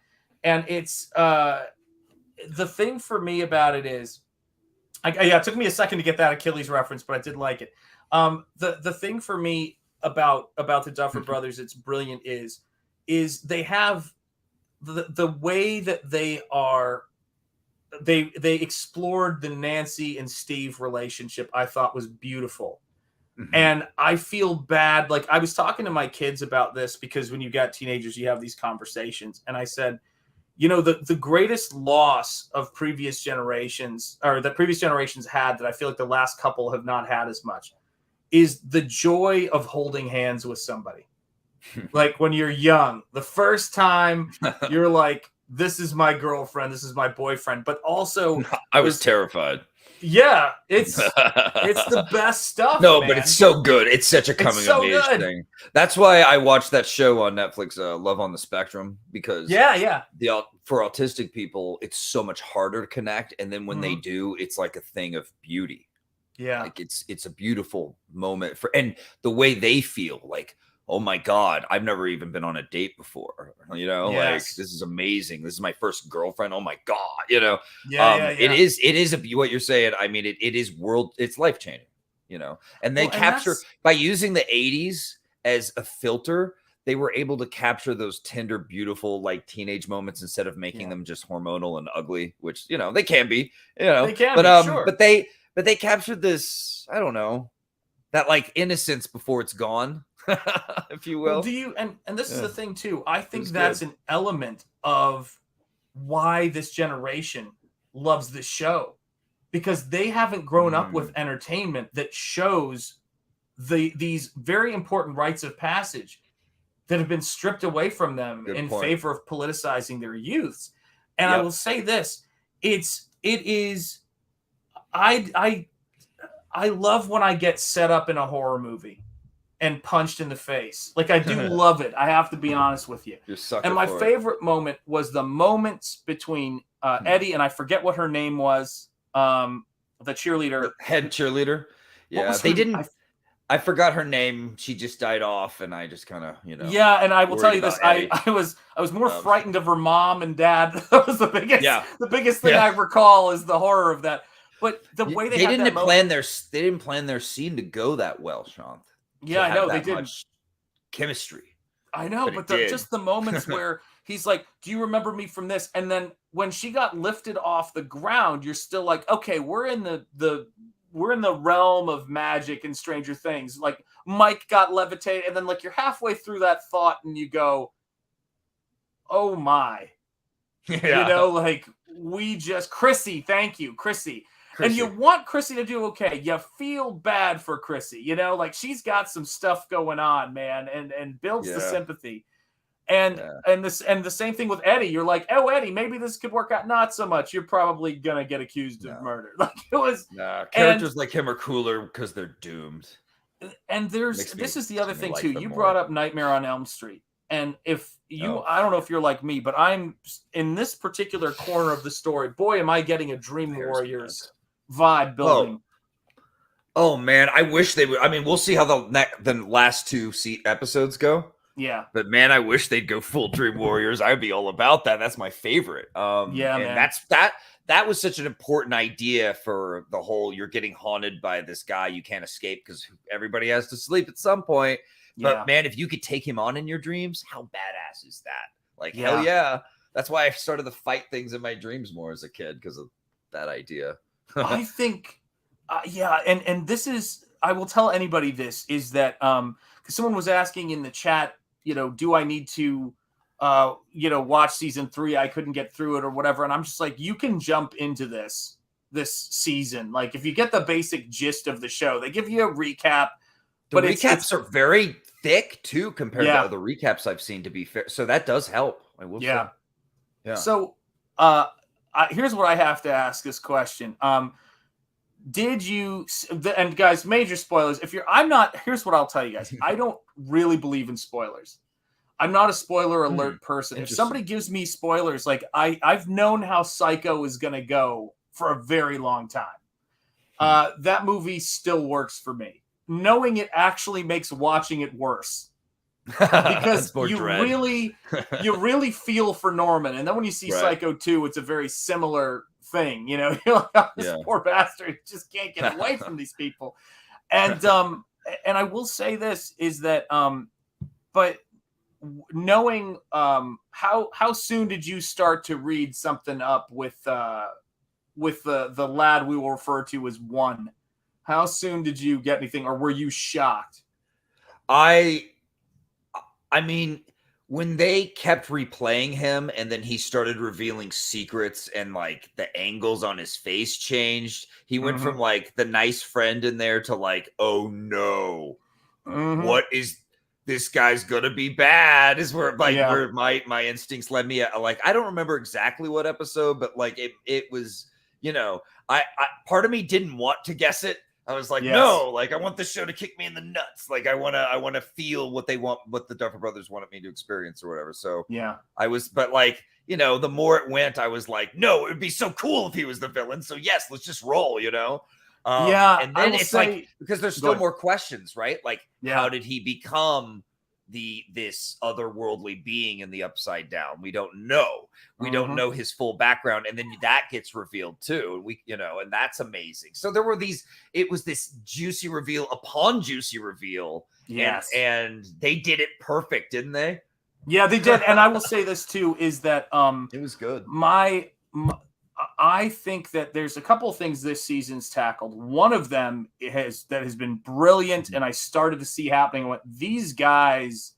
Speaker 8: And it's the thing for me about it is it took me a second to get that Achilles reference, but I did like it. The thing for me about the Duffer brothers, it's brilliant is they have the way that they explored the Nancy and Steve relationship. I thought was beautiful. Mm-hmm. And I feel bad. Like, I was talking to my kids about this because when you got teenagers, you have these conversations. And I said, the greatest loss of previous generations, or that previous generations had, that I feel like the last couple have not had as much, is the joy of holding hands with somebody. Like, when you're young, the first time you're like, this is my girlfriend, this is my boyfriend. But also,
Speaker 9: I was terrified.
Speaker 8: Yeah, it's the best stuff.
Speaker 9: No,
Speaker 8: man.
Speaker 9: But it's so good. It's such a coming of age thing. That's why I watched that show on Netflix, Love on the Spectrum, because for autistic people, it's so much harder to connect. And then when they do, it's like a thing of beauty.
Speaker 8: Yeah,
Speaker 9: like it's a beautiful moment and the way they feel like, oh my God, I've never even been on a date before. Like, this is amazing. This is my first girlfriend. Oh my God. It is what you're saying. I mean, it is it's life changing, and they capture by using the 80s as a filter. They were able to capture those tender, beautiful, like teenage moments instead of making them just hormonal and ugly, which, they can be, they can be, sure. But they captured this, I don't know, that like innocence before it's gone. If you will.
Speaker 8: Well, do you and this is the thing too. I think that's an element of why this generation loves this show, because they haven't grown up with entertainment that shows these very important rites of passage that have been stripped away from them in favor of politicizing their youths. And I will say this, I love when I get set up in a horror movie and punched in the face. Like, I do love it. I have to be honest with you. And my favorite moment was the moments between Eddie and I forget what her name was, the cheerleader.
Speaker 9: The head cheerleader. Yeah, they didn't. I forgot her name. She just died off, and I just kind of,
Speaker 8: Yeah, and I will tell you this: I was more frightened of her mom and dad. That was the biggest thing I recall is the horror of that. But the way they didn't plan
Speaker 9: their scene to go that well, Shanth.
Speaker 8: Yeah, I know they didn't.
Speaker 9: Chemistry.
Speaker 8: I know, but just the moments where he's like, "Do you remember me from this?" And then when she got lifted off the ground, you're still like, "Okay, we're in the realm of magic and Stranger Things." Like, Mike got levitated, and then like you're halfway through that thought, and you go, "Oh my," like Chrissy. Thank you, Chrissy. And you want Chrissy to do okay. You feel bad for Chrissy, like she's got some stuff going on, man, and builds the sympathy. And the same thing with Eddie. You're like, oh, Eddie, maybe this could work out. Not so much. You're probably gonna get accused of murder. Like, it was.
Speaker 9: Characters like him are cooler because they're doomed.
Speaker 8: And this is the other thing too. You brought up Nightmare on Elm Street, and if you, I don't know if you're like me, but I'm in this particular corner of the story. Boy, am I getting a Dream Warriors vibe building.
Speaker 9: Oh man, I wish they would. I mean, we'll see how the last two episodes go.
Speaker 8: Yeah,
Speaker 9: but man, I wish they'd go full Dream Warriors. I'd be all about that. That's my favorite.
Speaker 8: Man.
Speaker 9: That was such an important idea for the whole. You're getting haunted by this guy. You can't escape because everybody has to sleep at some point. But man, if you could take him on in your dreams, how badass is that? Like, hell yeah. That's why I started to fight things in my dreams more as a kid because of that idea.
Speaker 8: I think, and this is, I will tell anybody this, is that, because someone was asking in the chat, do I need to, watch season 3? I couldn't get through it or whatever. And I'm just like, you can jump into this season. Like, if you get the basic gist of the show, they give you a recap.
Speaker 9: But recaps are very thick too, compared to other recaps I've seen, to be fair. So that does help. I will say. Yeah.
Speaker 8: So, here's what I have to ask this question. Did you, and guys, major spoilers. Here's what I'll tell you guys. I don't really believe in spoilers. I'm not a spoiler alert person. If somebody gives me spoilers, like I've known how Psycho is going to go for a very long time. That movie still works for me. Knowing it actually makes watching it worse. Because you really feel for Norman. And then when you see Psycho 2, it's a very similar thing. You're like, oh, this poor bastard just can't get away from these people. And I will say this is that but knowing how soon did you start to read something up with the lad we will refer to as One? How soon did you get anything, or were you shocked?
Speaker 9: I mean, when they kept replaying him and then he started revealing secrets and like the angles on his face changed, he went from like the nice friend in there to like, oh no, what is this guy's gonna be bad? Is where like where my instincts led me. Like, I don't remember exactly what episode, but like it was, I part of me didn't want to guess it. I was like, no, like I want the show to kick me in the nuts. Like I want to feel what the Duffer Brothers wanted me to experience or whatever. So I was, but like, the more it went, I was like, no, it would be so cool if he was the villain. So yes, let's just roll, And then it's like, because there's still more questions, right? Like, how did he become this otherworldly being in the Upside Down? We don't know. We don't know his full background, and then that gets revealed too. And that's amazing. So it was this juicy reveal upon juicy reveal.
Speaker 8: Yes,
Speaker 9: and they did it perfect, didn't they?
Speaker 8: Yeah, they did. And I will say this too, is that
Speaker 9: it was good.
Speaker 8: I think that there's a couple of things this season's tackled. One of them has been brilliant, and I started to see happening. What these guys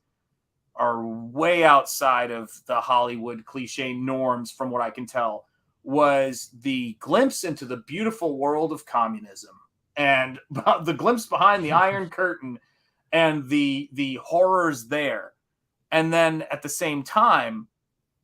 Speaker 8: are way outside of the Hollywood cliche norms, from what I can tell, was the glimpse into the beautiful world of communism. and the glimpse behind the Iron Curtain and the horrors there. And then at the same time,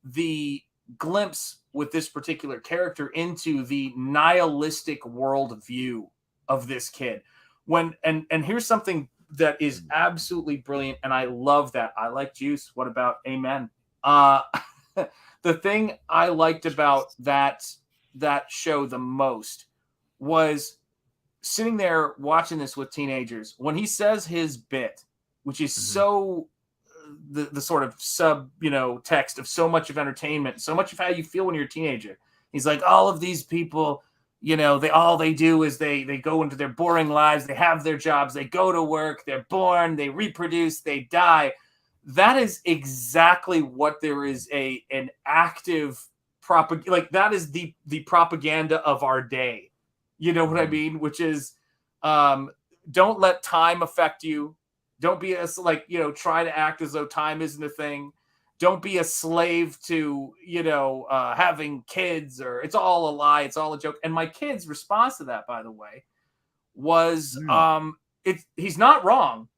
Speaker 8: the glimpse with this particular character into the nihilistic worldview of this kid. And here's something that is absolutely brilliant, and I love that. I like juice. What about amen? The thing I liked about that show the most was sitting there watching this with teenagers when he says his bit, which is so the sort of sub text of so much of entertainment, so much of how you feel when you're a teenager. He's like, all of these people, all they do is they go into their boring lives, they have their jobs, they go to work, they're born, they reproduce, they die. That is exactly what there is an active that is the propaganda of our day. You know what I mean? Which is don't let time affect you. Don't be try to act as though time isn't a thing. Don't be a slave to, having kids, or it's all a lie. It's all a joke. And my kid's response to that, by the way, was he's not wrong.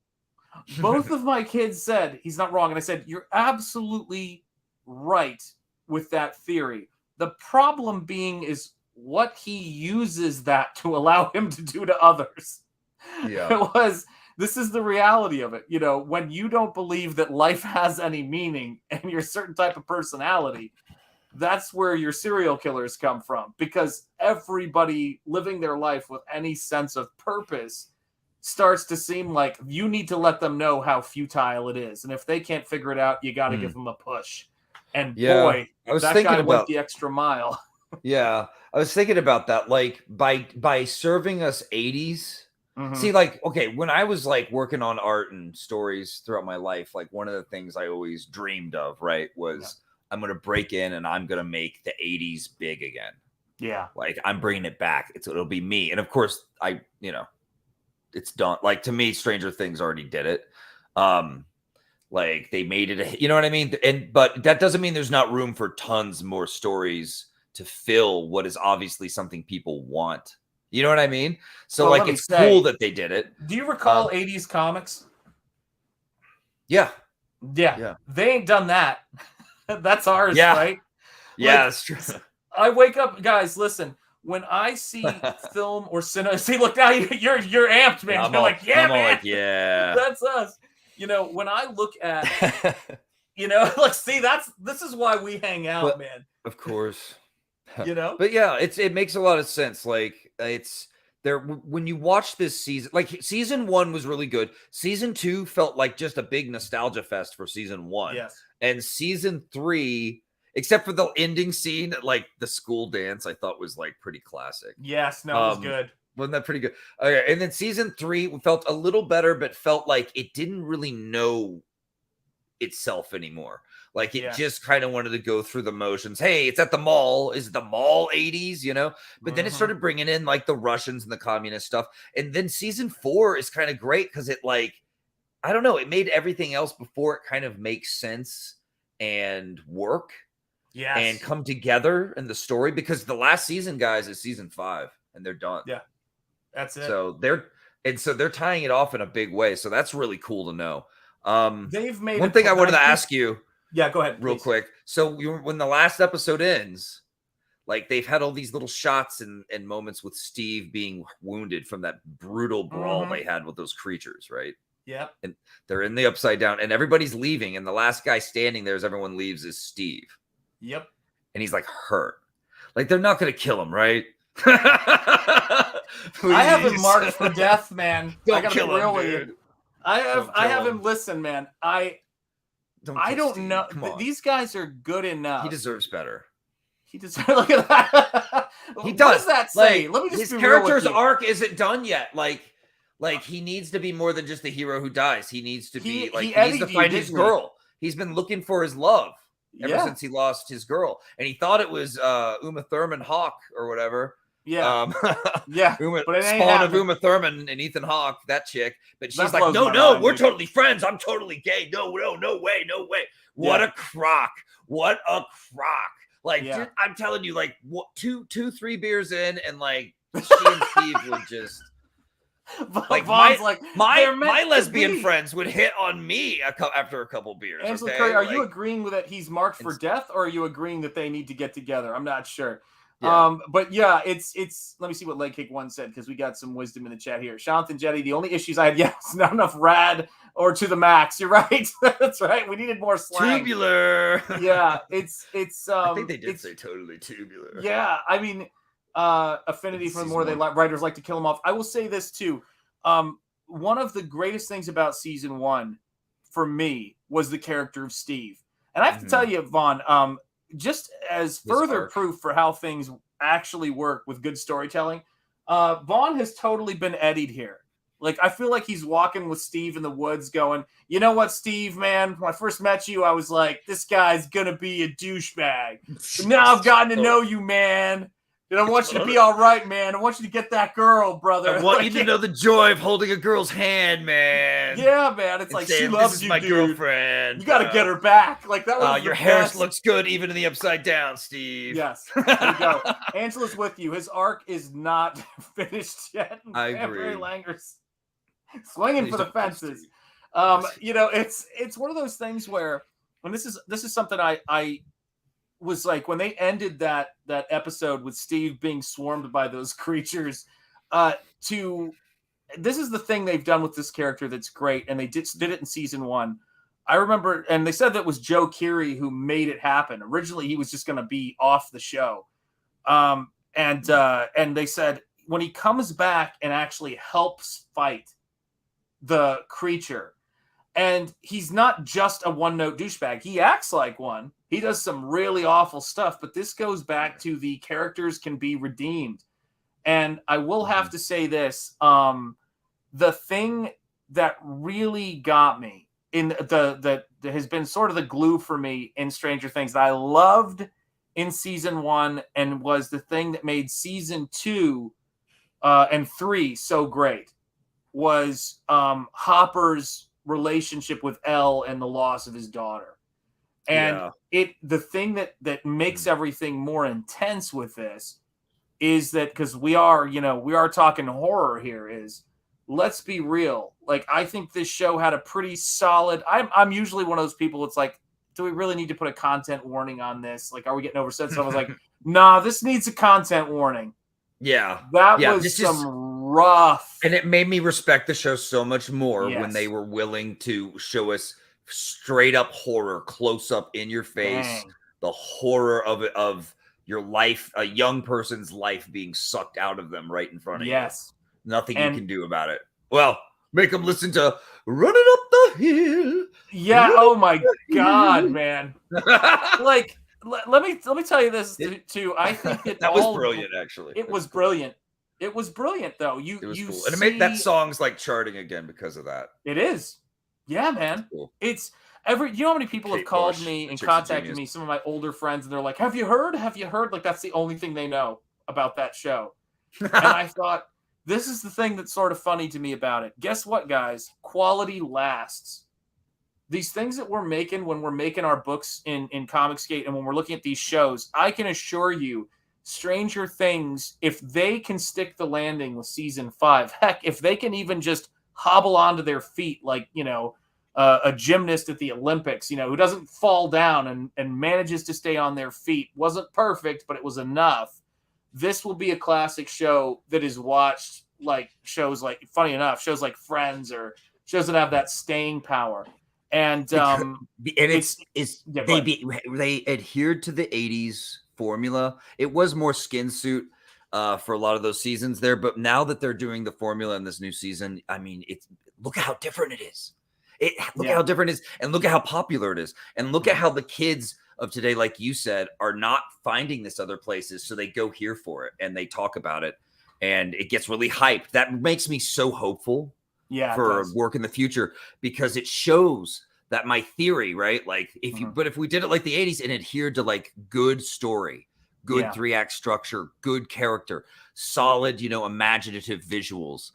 Speaker 8: Both of my kids said he's not wrong. And I said, you're absolutely right with that theory. The problem being is what he uses that to allow him to do to others. Yeah. This is the reality of it. When you don't believe that life has any meaning and you're a certain type of personality, that's where your serial killers come from, because everybody living their life with any sense of purpose starts to seem like you need to let them know how futile it is. And if they can't figure it out, you got to give them a push. And boy, that guy went the extra mile.
Speaker 9: Yeah. I was thinking about that. Like by serving us 80s, see, when I was working on art and stories throughout my life, one of the things I always dreamed of, right, was I'm going to break in and I'm going to make the 80s big again.
Speaker 8: Yeah.
Speaker 9: I'm bringing it back. It'll be me. And of course it's done. To me, Stranger Things already did it. They made it, you know what I mean? But that doesn't mean there's not room for tons more stories to fill what is obviously something people want. You know what I mean? So it's cool that they did it.
Speaker 8: Do you recall 80s comics?
Speaker 9: Yeah.
Speaker 8: They ain't done that. That's ours, right?
Speaker 9: Yeah, that's true.
Speaker 8: I wake up, guys, listen, when I see film or cinema, see, look, now you're amped, man. You're man.
Speaker 9: Yeah.
Speaker 8: That's us. When I look at, look, see, this is why we hang out, man.
Speaker 9: Of course.
Speaker 8: But
Speaker 9: yeah, it makes a lot of sense. It's there when you watch this season. Season 1 was really good. Season 2 felt like just a big nostalgia fest for season 1.
Speaker 8: Yes.
Speaker 9: And season 3, except for the ending scene, the school dance, I thought was pretty classic.
Speaker 8: Yes, no, it was good.
Speaker 9: Wasn't that pretty good? Okay, and then season 3 felt a little better, but felt like it didn't really know itself anymore. It just kind of wanted to go through the motions. Hey, it's at the mall. Is the mall 80s, But then it started bringing in the Russians and the communist stuff. And then season 4 is kind of great because it I don't know, it made everything else before it kind of makes sense and work.
Speaker 8: Yes.
Speaker 9: And come together in the story, because the last season, guys, is season 5 and they're done.
Speaker 8: Yeah. That's it.
Speaker 9: So they're tying it off in a big way. So that's really cool to know.
Speaker 8: They've made
Speaker 9: one thing I wanted to ask you.
Speaker 8: Yeah, go ahead.
Speaker 9: Real quick. So when the last episode ends, they've had all these little shots and moments with Steve being wounded from that brutal brawl they had with those creatures, right?
Speaker 8: Yeah.
Speaker 9: And they're in the Upside Down and everybody's leaving. And the last guy standing there as everyone leaves is Steve.
Speaker 8: Yep.
Speaker 9: And he's hurt. They're not going to kill him, right?
Speaker 8: I have him marked for death, man. I gotta be real with you. I have him. Listen, man. I don't know. These guys are good enough.
Speaker 9: He deserves better.
Speaker 8: He deserves. Look at that.
Speaker 9: He does.
Speaker 8: What does that say? Let me just.
Speaker 9: His character's arc isn't done yet. He needs to be more than just the hero who dies. He needs to be he needs to find his girl. He's been looking for his love ever since he lost his girl, and he thought it was Uma Thurman Hawke or whatever.
Speaker 8: Yeah.
Speaker 9: But it ain't spawn of Uma Thurman and Ethan Hawke, that chick. But she's like, no, we're totally friends. I'm totally gay. No way. What a crock. Dude, I'm telling you, 2-3 beers in, and she and Steve were just Like
Speaker 8: Vaughn's
Speaker 9: my lesbian
Speaker 8: be.
Speaker 9: friends would hit on me after a couple beers.
Speaker 8: Angela
Speaker 9: okay?
Speaker 8: Curry, are you agreeing with that he's marked for death, or are you agreeing that they need to get together? I'm not sure.
Speaker 9: Yeah.
Speaker 8: But yeah, it's. Let me see what Leg Kick 1 said, because we got some wisdom in the chat here. Shanth and Jetty, the only issues I had, it's not enough rad or to the max. You're right. That's right. We needed more slang.
Speaker 9: Tubular.
Speaker 8: Yeah, it's.
Speaker 9: I think they did say totally tubular.
Speaker 8: Yeah, I mean, affinity for the more writers like to kill them off. I will say this too. One of the greatest things about season 1 for me was the character of Steve. And I have to tell you, Vaughn, just as further proof for how things actually work with good storytelling, Vaughn has totally been Eddied here. Like, I feel like he's walking with Steve in the woods going, you know what, Steve, man, when I first met you, I was like, this guy's going to be a douchebag. But now I've gotten to know you, man. And I want you to be all right, man. I want you to get that girl, brother.
Speaker 9: I want you to know the joy of holding a girl's hand, man.
Speaker 8: Yeah, man. It's like, she loves you,
Speaker 9: my
Speaker 8: dude.
Speaker 9: Girlfriend.
Speaker 8: You got to get her back. Like, that was
Speaker 9: your hair looks good even in the upside down, Steve.
Speaker 8: Yes. There you go. Angela's with you. His arc is not finished yet.
Speaker 9: I agree.
Speaker 8: Langer's swinging for the fences. It's one of those things where, when this is something I was like, when they ended that episode with Steve being swarmed by those creatures, this is the thing they've done with this character that's great, and they did it in season 1. I remember, and they said that was Joe Keery who made it happen. Originally, he was just going to be off the show, and they said when he comes back and actually helps fight the creature, and he's not just a one-note douchebag. He acts like one. He does some really awful stuff, but this goes back to the characters can be redeemed. And I will have to say this, the thing that really got me that has been sort of the glue for me in Stranger Things that I loved in season 1 and was the thing that made season 2 and 3 so great was Hopper's relationship with Elle and the loss of his daughter. And the thing that makes everything more intense with this is that, because we are talking horror here, is, let's be real. Like, I think this show had a pretty solid, I'm usually one of those people that's like, do we really need to put a content warning on this? Like, are we getting oversensitive? I was like, nah, this needs a content warning.
Speaker 9: Yeah.
Speaker 8: That was rough.
Speaker 9: And it made me respect the show so much more when they were willing to show us straight up horror, close up in your face, the horror of your life, a young person's life being sucked out of them right in front of you. Nothing you can do about it. Well, make them listen to Running Up the Hill.
Speaker 8: Yeah. Oh my God, man. Like, let me tell you this too. I think that
Speaker 9: was brilliant. Actually,
Speaker 8: it was brilliant. It was brilliant, though.
Speaker 9: It was cool. And it made that song's like charting again because of that.
Speaker 8: It is. Yeah, man. Cool. It's you know how many people have called me and contacted me, some of my older friends, and they're like, have you heard? Like, that's the only thing they know about that show. And I thought, this is the thing that's sort of funny to me about it. Guess what, guys? Quality lasts. These things that we're making when we're making our books in Comicsgate and when we're looking at these shows, I can assure you, Stranger Things, if they can stick the landing with season 5, heck, if they can even just hobble onto their feet like, a gymnast at the Olympics, who doesn't fall down and manages to stay on their feet. Wasn't perfect, but it was enough. This will be a classic show that is watched like shows like, funny enough, shows like Friends or shows that have that staying power. And
Speaker 9: they adhered to the 80s formula. It was more skin suit for a lot of those seasons there, but now that they're doing the formula in this new season, I mean, look at how different it is. Look at how different it is, and look at how popular it is, and look at how the kids of today, like you said, are not finding this other places, so they go here for it and they talk about it, and it gets really hyped. That makes me so hopeful for work in the future, because it shows that my theory, right? Like, if we did it like the 80s and adhered to like good story, good 3-act structure, good character, solid, imaginative visuals,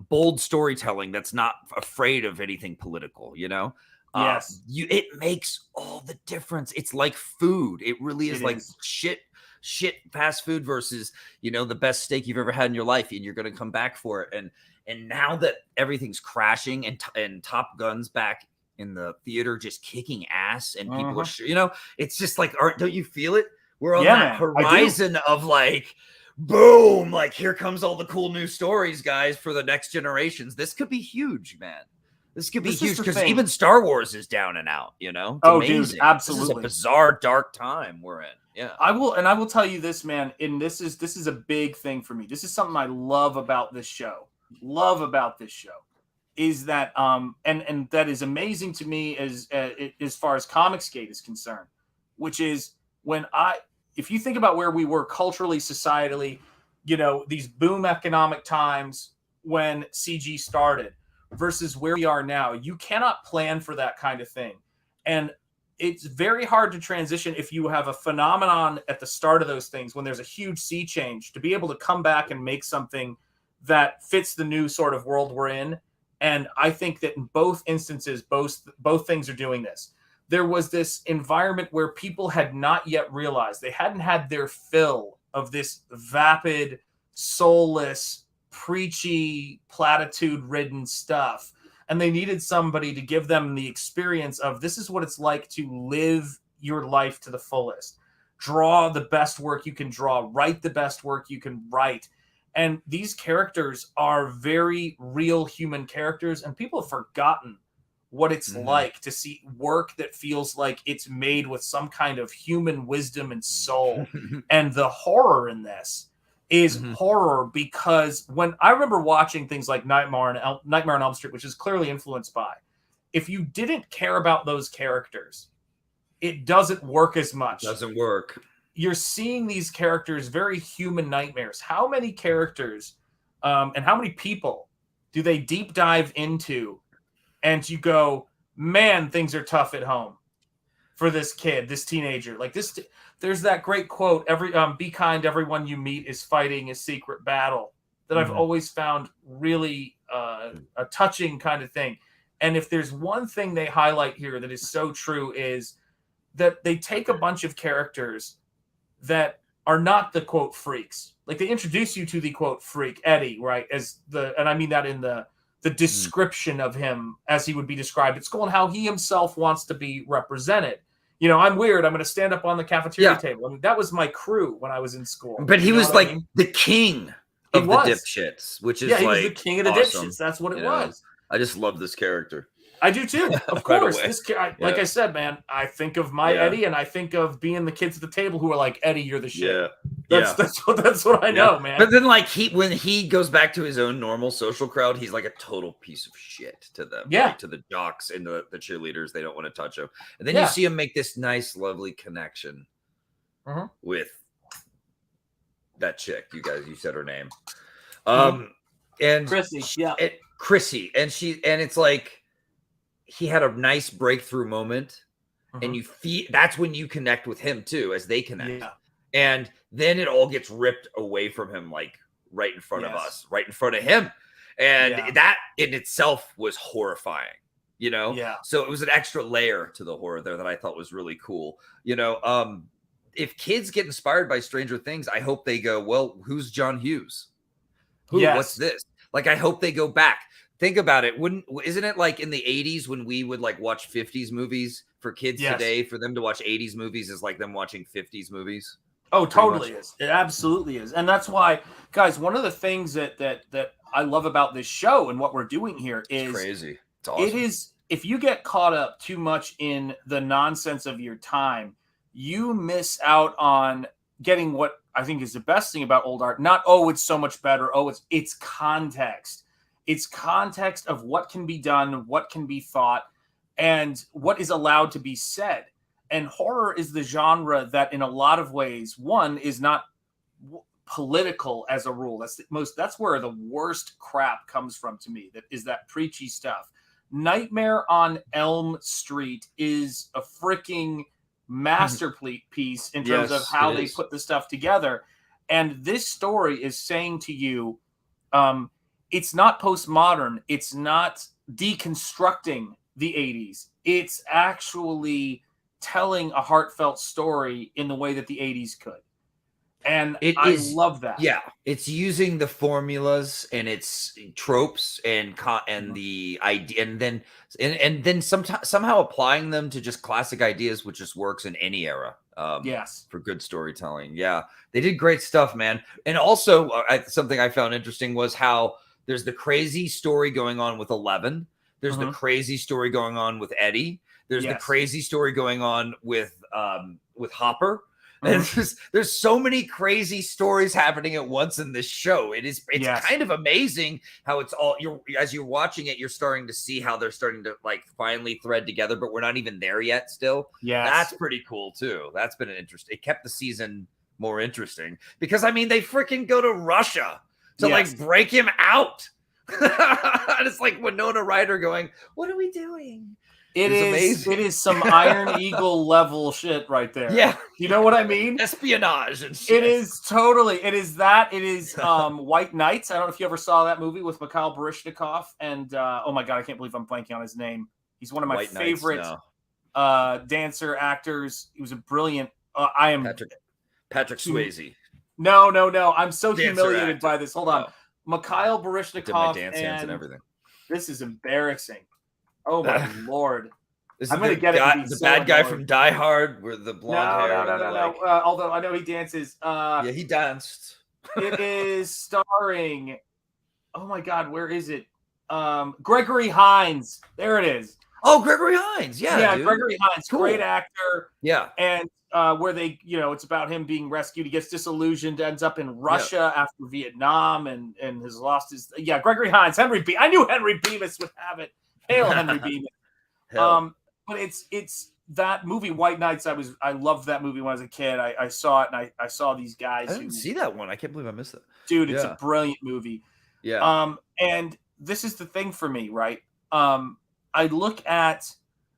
Speaker 9: bold storytelling that's not afraid of anything political, it makes all the difference. It's like food. It really is like shit. shit fast food versus, the best steak you've ever had in your life, and you're going to come back for it. And now that everything's crashing and Top Gun's back in the theater, just kicking ass, and people are, it's just like, don't you feel it? We're on that horizon of like, boom, like here comes all the cool new stories, guys, for the next generations. This could be huge, man. This could be huge because even Star Wars is down and out, It's amazing.
Speaker 8: Dude, absolutely.
Speaker 9: This is a bizarre, dark time we're in. Yeah.
Speaker 8: I will tell you this, man, and this is a big thing for me. This is something I love about this show. Is that and that is amazing to me as far as Comicsgate is concerned, which is if you think about where we were culturally, societally, these boom economic times when CG started versus where we are now, you cannot plan for that kind of thing. And it's very hard to transition if you have a phenomenon at the start of those things when there's a huge sea change, to be able to come back and make something that fits the new sort of world we're in. And I think that in both instances, both things are doing this. There was this environment where people had not yet realized, they hadn't had their fill of this vapid, soulless, preachy, platitude-ridden stuff. And they needed somebody to give them the experience of, this is what it's like to live your life to the fullest. Draw the best work you can draw. Write the best work you can write. And these characters are very real human characters, and people have forgotten what it's like to see work that feels like it's made with some kind of human wisdom and soul. And the horror in this is horror, because when I remember watching things like Nightmare on Elm Street, which is clearly influenced by, if you didn't care about those characters, it doesn't work as much.
Speaker 9: Doesn't work.
Speaker 8: You're seeing these characters, very human nightmares. How many characters and how many people do they deep dive into, and you go, man, things are tough at home for this kid, this teenager. Like this, there's that great quote, be kind, everyone you meet is fighting a secret battle, that I've always found really a touching kind of thing. And if there's one thing they highlight here that is so true, is that they take a bunch of characters that are not the quote freaks. Like they introduce you to the quote freak, Eddie, right? And I mean that in the description of him as he would be described at school, and how he himself wants to be represented. I'm weird. I'm going to stand up on the cafeteria table. I mean, that was my crew when I was in school.
Speaker 9: But he was like the king of the dipshits, which is
Speaker 8: he was the king of the dipshits. That's what it was.
Speaker 9: I just love this character.
Speaker 8: I do too, of course. Like I said, man, I think of my Eddie, and I think of being the kids at the table who are like, Eddie, you're the shit. That's what I know, man.
Speaker 9: But then, like, when he goes back to his own normal social crowd, he's like a total piece of shit to them.
Speaker 8: Yeah,
Speaker 9: like, to the jocks and the cheerleaders, they don't want to touch him. And then you see him make this nice, lovely connection with that chick. You said her name, and
Speaker 8: Chrissy.
Speaker 9: Chrissy, and it's like, he had a nice breakthrough moment, and you feel that's when you connect with him too, as they connect. And then it all gets ripped away from him, like right in front of us, right in front of him. And that in itself was horrifying, So it was an extra layer to the horror there that I thought was really cool. If kids get inspired by Stranger Things, I hope they go, well, who's John Hughes? What's this? Like, I hope they go back. Think about it. Isn't it like in the 80s when we would like watch 50s movies for kids today? For them to watch 80s movies is like them watching 50s movies.
Speaker 8: Oh, totally is. It absolutely is. And that's why, guys, one of the things that I love about this show and what we're doing here is
Speaker 9: it's crazy. It's awesome.
Speaker 8: It is, if you get caught up too much in the nonsense of your time, you miss out on getting what I think is the best thing about old art. Not, it's so much better. It's context. It's context of what can be done, what can be thought, and what is allowed to be said. And horror is the genre that, in a lot of ways, one, is not political as a rule. That's where the worst crap comes from to me. That is that preachy stuff. Nightmare on Elm Street is a freaking masterpiece in terms of how they put the stuff together. And this story is saying to you, it's not postmodern. It's not deconstructing the 80s. It's actually telling a heartfelt story in the way that the 80s could. And
Speaker 9: I
Speaker 8: love that.
Speaker 9: Yeah, it's using the formulas and its tropes and the idea, and then somehow applying them to just classic ideas, which just works in any era.
Speaker 8: Yes,
Speaker 9: for good storytelling. Yeah, they did great stuff, man. And also, something I found interesting was how there's the crazy story going on with 11. There's the crazy story going on with Eddie. There's the crazy story going on with Hopper. And there's so many crazy stories happening at once in this show. It's kind of amazing how it's all as you're watching it, you're starting to see how they're starting to like finally thread together, but we're not even there yet still.
Speaker 8: Yeah,
Speaker 9: that's pretty cool too. That's been it kept the season more interesting because I mean they freaking go to Russia to like break him out. And it's like Winona Ryder going, "What are we doing?"
Speaker 8: It is amazing. It is some Iron Eagle level shit right there.
Speaker 9: Yeah.
Speaker 8: You know what I mean?
Speaker 9: Espionage and shit.
Speaker 8: It is totally. It is that. It is White Knights. I don't know if you ever saw that movie with Mikhail Baryshnikov and oh my God, I can't believe I'm blanking on his name. He's one of my favorite dancer actors. He was a brilliant
Speaker 9: Patrick Swayze.
Speaker 8: No. I'm so humiliated by this. Hold on. Mikhail Baryshnikov.
Speaker 9: Did my dance hands and everything.
Speaker 8: This is embarrassing. Oh my Lord!
Speaker 9: I'm going to get the bad guy from Die Hard with the blonde hair.
Speaker 8: No. Although I know he dances.
Speaker 9: Yeah, he danced.
Speaker 8: It is starring. Oh my God, where is it? Gregory Hines. There it is.
Speaker 9: Oh, Gregory Hines. Yeah, dude.
Speaker 8: Gregory Hines,
Speaker 9: cool.
Speaker 8: Great actor.
Speaker 9: Yeah,
Speaker 8: and where they, it's about him being rescued. He gets disillusioned, ends up in Russia after Vietnam, and has lost his. Yeah, Gregory Hines, Henry B. I knew Henry Bemis would have it. Hail Henry Bemis. But it's that movie White Knights. I loved that movie when I was a kid. I saw it and I saw these guys.
Speaker 9: I didn't see that one. I can't believe I missed it.
Speaker 8: Dude, it's a brilliant movie.
Speaker 9: Yeah.
Speaker 8: And this is the thing for me, right? I look at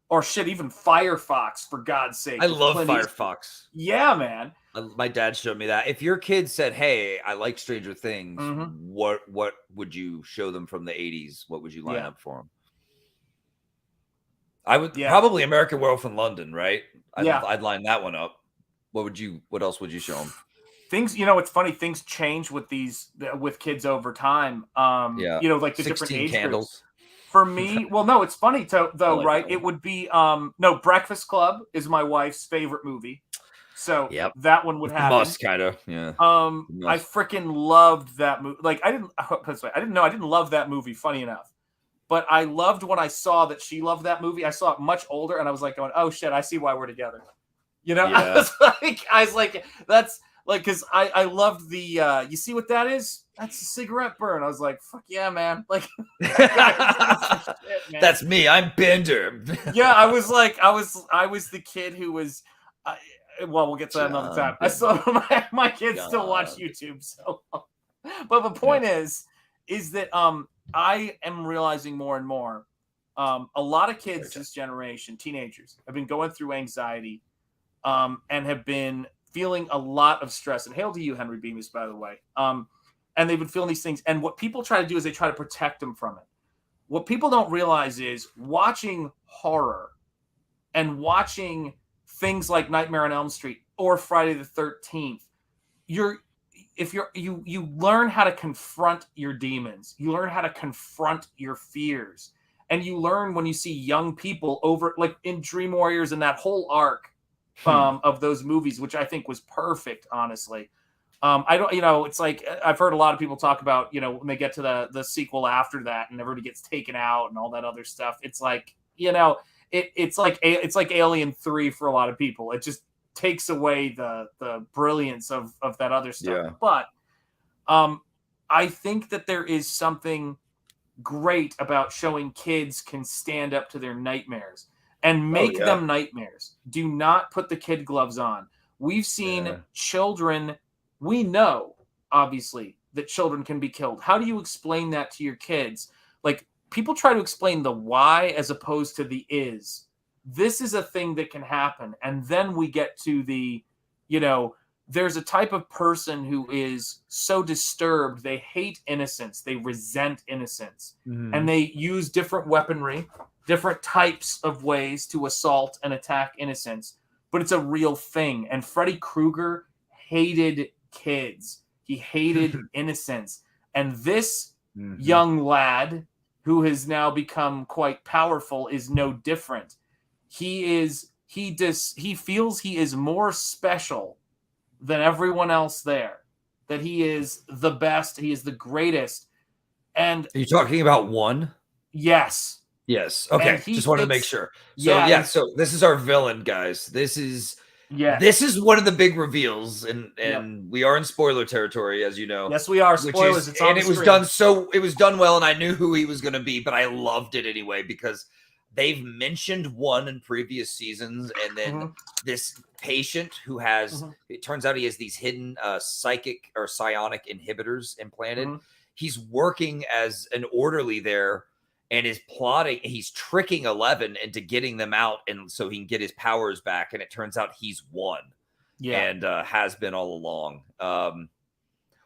Speaker 8: even Firefox, for God's sake.
Speaker 9: I love Firefox.
Speaker 8: Yeah, man.
Speaker 9: My dad showed me that. If your kid said, "Hey, I like Stranger Things," what would you show them from the 80s? What would you line up for them? I would probably American Werewolf in London, right? I'd line that one up. What else would you show them?
Speaker 8: Things, it's funny. Things change with kids over time. Like the different age groups. For me, well, no, it's funny though, right? It would be Breakfast Club is my wife's favorite movie, so that one would happen.
Speaker 9: Must kind of, yeah.
Speaker 8: I freaking loved that movie. Like I didn't love that movie. Funny enough. But I loved when I saw that she loved that movie. I saw it much older, and I was like going, "Oh shit, I see why we're together." I was like, that's like, because I loved the. You see what that is? That's a cigarette burn. I was like, "Fuck yeah, man!" Like, shit, man.
Speaker 9: That's me. I'm Bender.
Speaker 8: Yeah, I was like, I was the kid who was. Well, we'll get to that another time. I saw my kids still watch YouTube, so. But the point is that I am realizing more and more, a lot of kids this generation, teenagers, have been going through anxiety, and have been feeling a lot of stress. And hail to you, Henry Bemis, by the way. And they've been feeling these things. And what people try to do is they try to protect them from it. What people don't realize is watching horror and watching things like Nightmare on Elm Street or Friday the 13th, you learn how to confront your demons. You learn how to confront your fears. And you learn when you see young people over, like in Dream Warriors and that whole arc of those movies, which I think was perfect, honestly. It's like I've heard a lot of people talk about, when they get to the sequel after that and everybody gets taken out and all that other stuff. It's like, it's like Alien 3 for a lot of people. It just takes away the brilliance of that other stuff. Yeah. But I think that there is something great about showing kids can stand up to their nightmares and make them nightmares. Do not put the kid gloves on. We've seen children. We know, obviously, that children can be killed. How do you explain that to your kids? Like, people try to explain the why as opposed to the is. This is a thing that can happen. And then we get to the, there's a type of person who is so disturbed. They hate innocence. They resent innocence. Mm-hmm. And they use different weaponry, different types of ways to assault and attack innocence. But it's a real thing. And Freddy Krueger hated kids. He hated innocence. And this young lad, who has now become quite powerful, is no different. He feels he is more special than everyone else there. That he is the best, he is the greatest. And
Speaker 9: are you talking about one?
Speaker 8: Yes.
Speaker 9: Yes. Okay. Just wanted to make sure. So
Speaker 8: yeah,
Speaker 9: so this is our villain, guys. This is one of the big reveals, and we are in spoiler territory, as you know.
Speaker 8: Yes, we are. Spoilers. It's on
Speaker 9: and
Speaker 8: the
Speaker 9: it was
Speaker 8: screen.
Speaker 9: it was done well, and I knew who he was going to be, but I loved it anyway because they've mentioned one in previous seasons, and then this patient who has it turns out he has these hidden psychic or psionic inhibitors implanted. He's working as an orderly there. And is plotting, he's tricking 11 into getting them out, and so he can get his powers back. And it turns out he's won, and has been all along.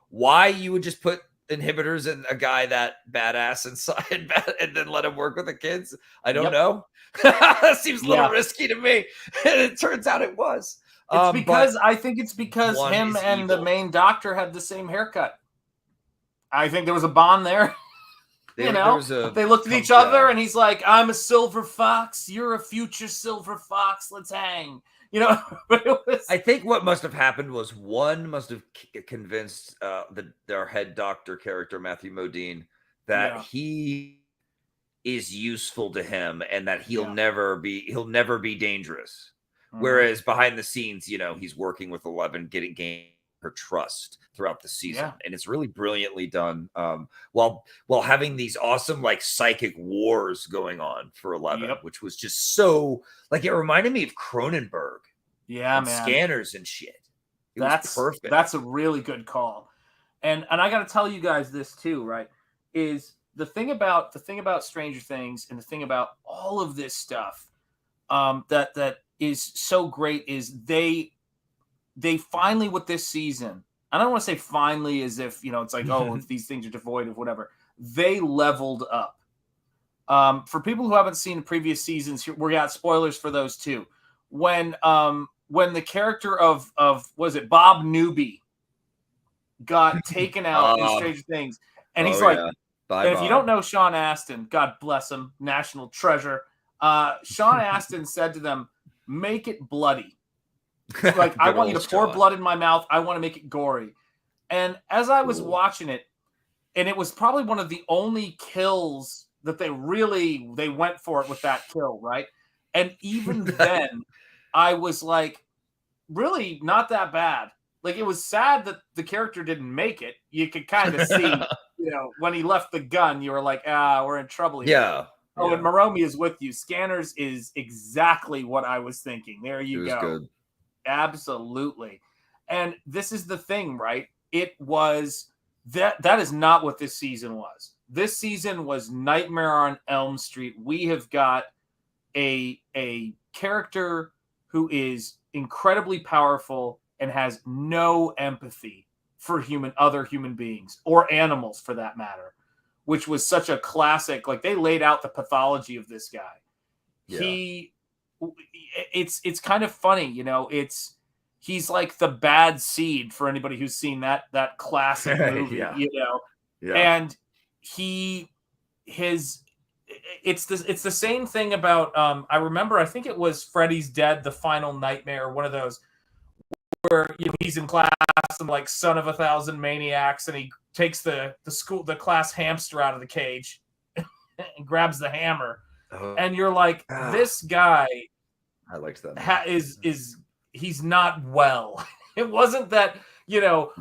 Speaker 9: Why you would just put inhibitors in a guy that badass inside and then let him work with the kids? I don't know. That seems a little risky to me. And it turns out it was.
Speaker 8: It's because I think it's because him and the main doctor had the same haircut. I think there was a bond there. They looked at each other, and he's like, "I'm a silver fox. You're a future silver fox. Let's hang." But it was...
Speaker 9: I think what must have happened was one must have convinced our head doctor character, Matthew Modine, that he is useful to him and that he'll never be dangerous. Whereas behind the scenes, he's working with 11, gaining her trust throughout the season, and it's really brilliantly done. While having these awesome psychic wars going on for 11, which was just so it reminded me of Cronenberg,
Speaker 8: man,
Speaker 9: scanners and shit.
Speaker 8: That's perfect. That's a really good call, and I got to tell you guys this too, right? Is the thing about Stranger Things and the thing about all of this stuff that is so great is they finally, with this season, I don't want to say finally as if, it's like, oh, if these things are devoid of whatever. They leveled up. For people who haven't seen the previous seasons, we got spoilers for those too. When the character of was it Bob Newby got taken out in Stranger Things, and he's like,
Speaker 9: Bye,
Speaker 8: and
Speaker 9: Bob.
Speaker 8: if you don't know Sean Astin, God bless him, national treasure. Sean Astin said to them, "Make it bloody." Like, I want you to pour blood in my mouth. I want to make it gory. And as I was watching it, and it was probably one of the only kills that they went for it with that kill, right? And even then, I was like, really not that bad. Like, it was sad that the character didn't make it. You could kind of see, when he left the gun, you were like, we're in trouble here.
Speaker 9: Yeah.
Speaker 8: Oh, and Moromi is with you. Scanners is exactly what I was thinking. There you go.
Speaker 9: Good.
Speaker 8: Absolutely. And this is the thing, right? It was that is not what this season was. This season was Nightmare on Elm Street. We have got a character who is incredibly powerful and has no empathy for other human beings or animals for that matter, which was such a classic. Like, they laid out the pathology of this guy. Yeah. It's kind of funny, he's like the bad seed for anybody who's seen that classic movie, and it's the same thing about I remember, I think it was Freddy's Dead, The Final Nightmare, one of those where he's in class and like son of a thousand maniacs, and he takes the class hamster out of the cage and grabs the hammer. And you're like, this guy,
Speaker 9: I liked that.
Speaker 8: He's not well. It wasn't that,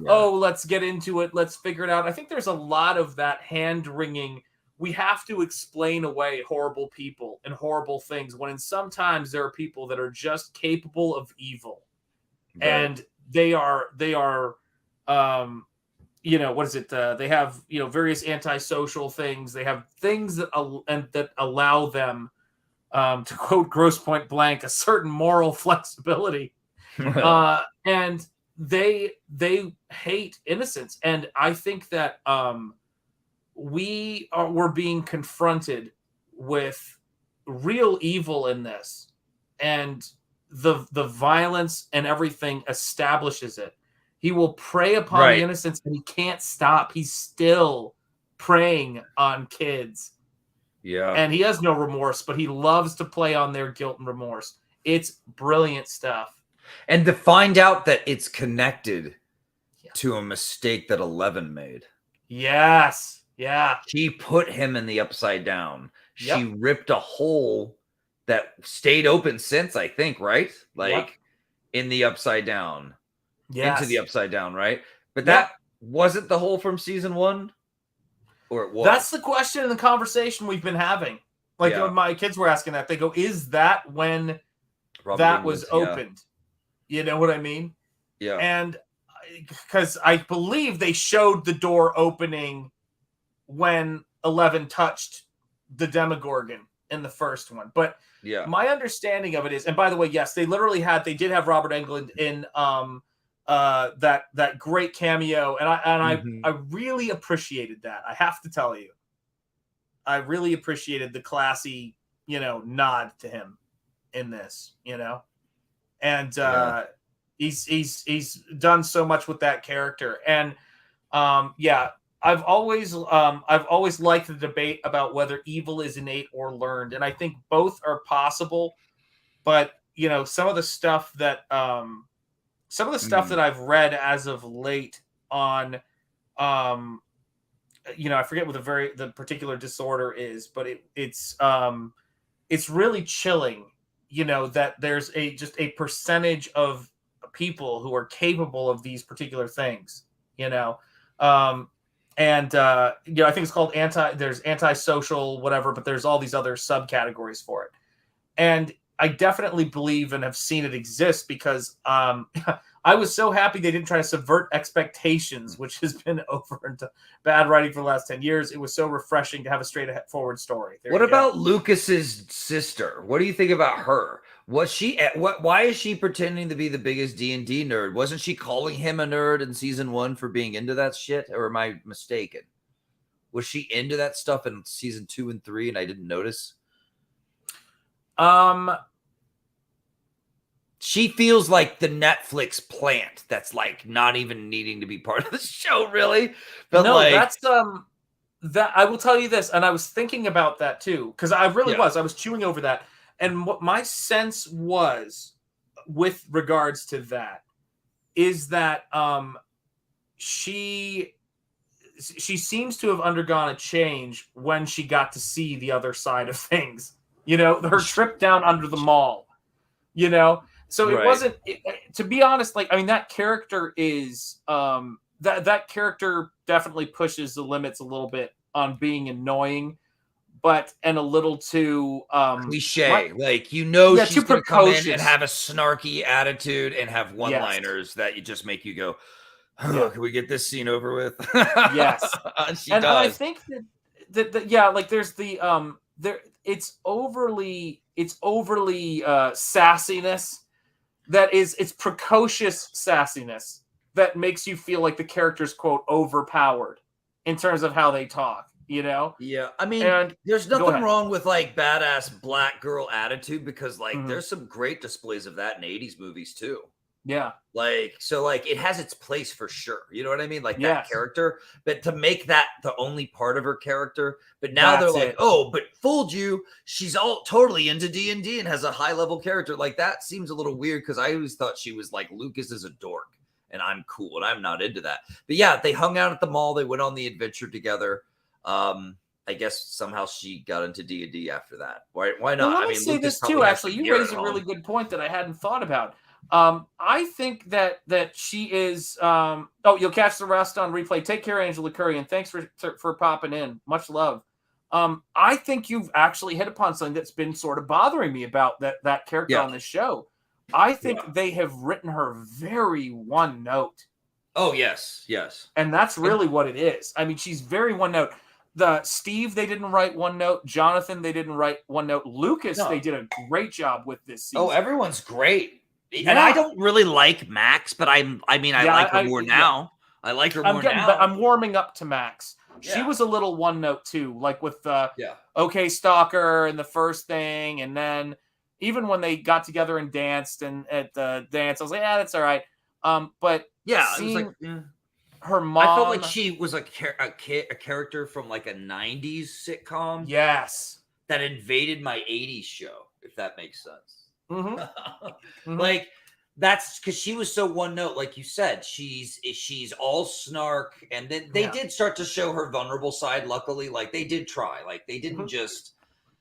Speaker 8: oh, let's get into it, let's figure it out. I think there's a lot of that hand-wringing. We have to explain away horrible people and horrible things when sometimes there are people that are just capable of evil. Right. And they are what is it? They have, various antisocial things. They have things that allow them, to quote Grosse Point Blank, a certain moral flexibility. And they hate innocence. And I think that we're being confronted with real evil in this. And the violence and everything establishes it. He will prey upon the innocents, and he can't stop. He's still preying on kids.
Speaker 9: Yeah.
Speaker 8: And he has no remorse, but he loves to play on their guilt and remorse. It's brilliant stuff.
Speaker 9: And to find out that it's connected to a mistake that 11 made.
Speaker 8: Yes. Yeah.
Speaker 9: She put him in the Upside Down. She ripped a hole that stayed open since, I think, right? Like in the Upside Down.
Speaker 8: Yes.
Speaker 9: Into the Upside Down, right? But that wasn't the hole from season 1? Or it was?
Speaker 8: That's the question in the conversation we've been having. Like when my kids were asking that, they go, is that when that was opened? You know what I mean?
Speaker 9: Yeah.
Speaker 8: And because I believe they showed the door opening when 11 touched the Demogorgon in the first one. But my understanding of it is, and by the way, yes, they did have Robert Englund in that great cameo, and I really appreciated that. I have to tell you, I really appreciated the classy, nod to him in this, and he's done so much with that character, and I've always liked the debate about whether evil is innate or learned, and I think both are possible. But some of the stuff that that I've read as of late on, I forget what the particular disorder is, but it's really chilling. That there's just a percentage of people who are capable of these particular things. And I think it's called there's antisocial, whatever, but there's all these other subcategories for it. And I definitely believe and have seen it exist because I was so happy they didn't try to subvert expectations, which has been over into bad writing for the last 10 years. It was so refreshing to have a forward story.
Speaker 9: What about Lucas's sister? What do you think about her? Why is she pretending to be the biggest D&D nerd? Wasn't she calling him a nerd in season 1 for being into that shit? Or am I mistaken? Was she into that stuff in season 2 and 3 and I didn't notice? She feels like the Netflix plant that's like not even needing to be part of the show, really. But
Speaker 8: no,
Speaker 9: that's
Speaker 8: that I will tell you this, and I was thinking about that too, because I was chewing over that. And what my sense was with regards to that is that she seems to have undergone a change when she got to see the other side of things. Her trip down under the mall. So it wasn't. To be honest, that character is that character definitely pushes the limits a little bit on being annoying. And a little too
Speaker 9: cliche, she's
Speaker 8: too
Speaker 9: going to come in
Speaker 8: precocious
Speaker 9: and have a snarky attitude and have one-liners that you just make you go, can we get this scene over with?
Speaker 8: Yes,
Speaker 9: she does.
Speaker 8: I think that there's the it's overly sassiness it's precocious sassiness that makes you feel like the character's quote overpowered in terms of how they talk.
Speaker 9: Yeah, I mean, there's nothing wrong with badass black girl attitude because there's some great displays of that in 80s movies too.
Speaker 8: Yeah,
Speaker 9: it has its place for sure. You know what I mean? That character, but to make that the only part of her character, but now they're like, oh, but fooled you. She's all totally into D&D and has a high level character. That seems a little weird because I always thought she was like Lucas is a dork and I'm cool and I'm not into that. But yeah, they hung out at the mall. They went on the adventure together. I guess somehow she got into D&D after that. Why not?
Speaker 8: Well, let me say this too. Actually, you raised a really good point that I hadn't thought about. I think that she is. You'll catch the rest on replay. Take care, Angela Curry, and thanks for popping in. Much love. I think you've actually hit upon something that's been sort of bothering me about that character on this show. I think they have written her very one note.
Speaker 9: Oh yes,
Speaker 8: and that's really what it is. I mean, she's very one note. The Steve, they didn't write one note. Jonathan, they didn't write one note. Lucas, they did a great job with this season.
Speaker 9: Oh, everyone's great. Yeah. And I don't really like Max, but I like her more now. I like her more now.
Speaker 8: I'm warming up to Max. Yeah. She was a little one note too, like with OK Stalker and the first thing, and then even when they got together and danced and at the dance, I was like, that's all right. But
Speaker 9: Yeah, it was
Speaker 8: seeing
Speaker 9: like
Speaker 8: her mom.
Speaker 9: I felt like she was a character from like a 90s sitcom.
Speaker 8: Yes.
Speaker 9: That invaded my 80s show, if that makes sense.
Speaker 8: Mm-hmm.
Speaker 9: Like that's because she was so one note, like you said. She's all snark, and then they did start to show her vulnerable side. Luckily, like they did try, like they didn't just,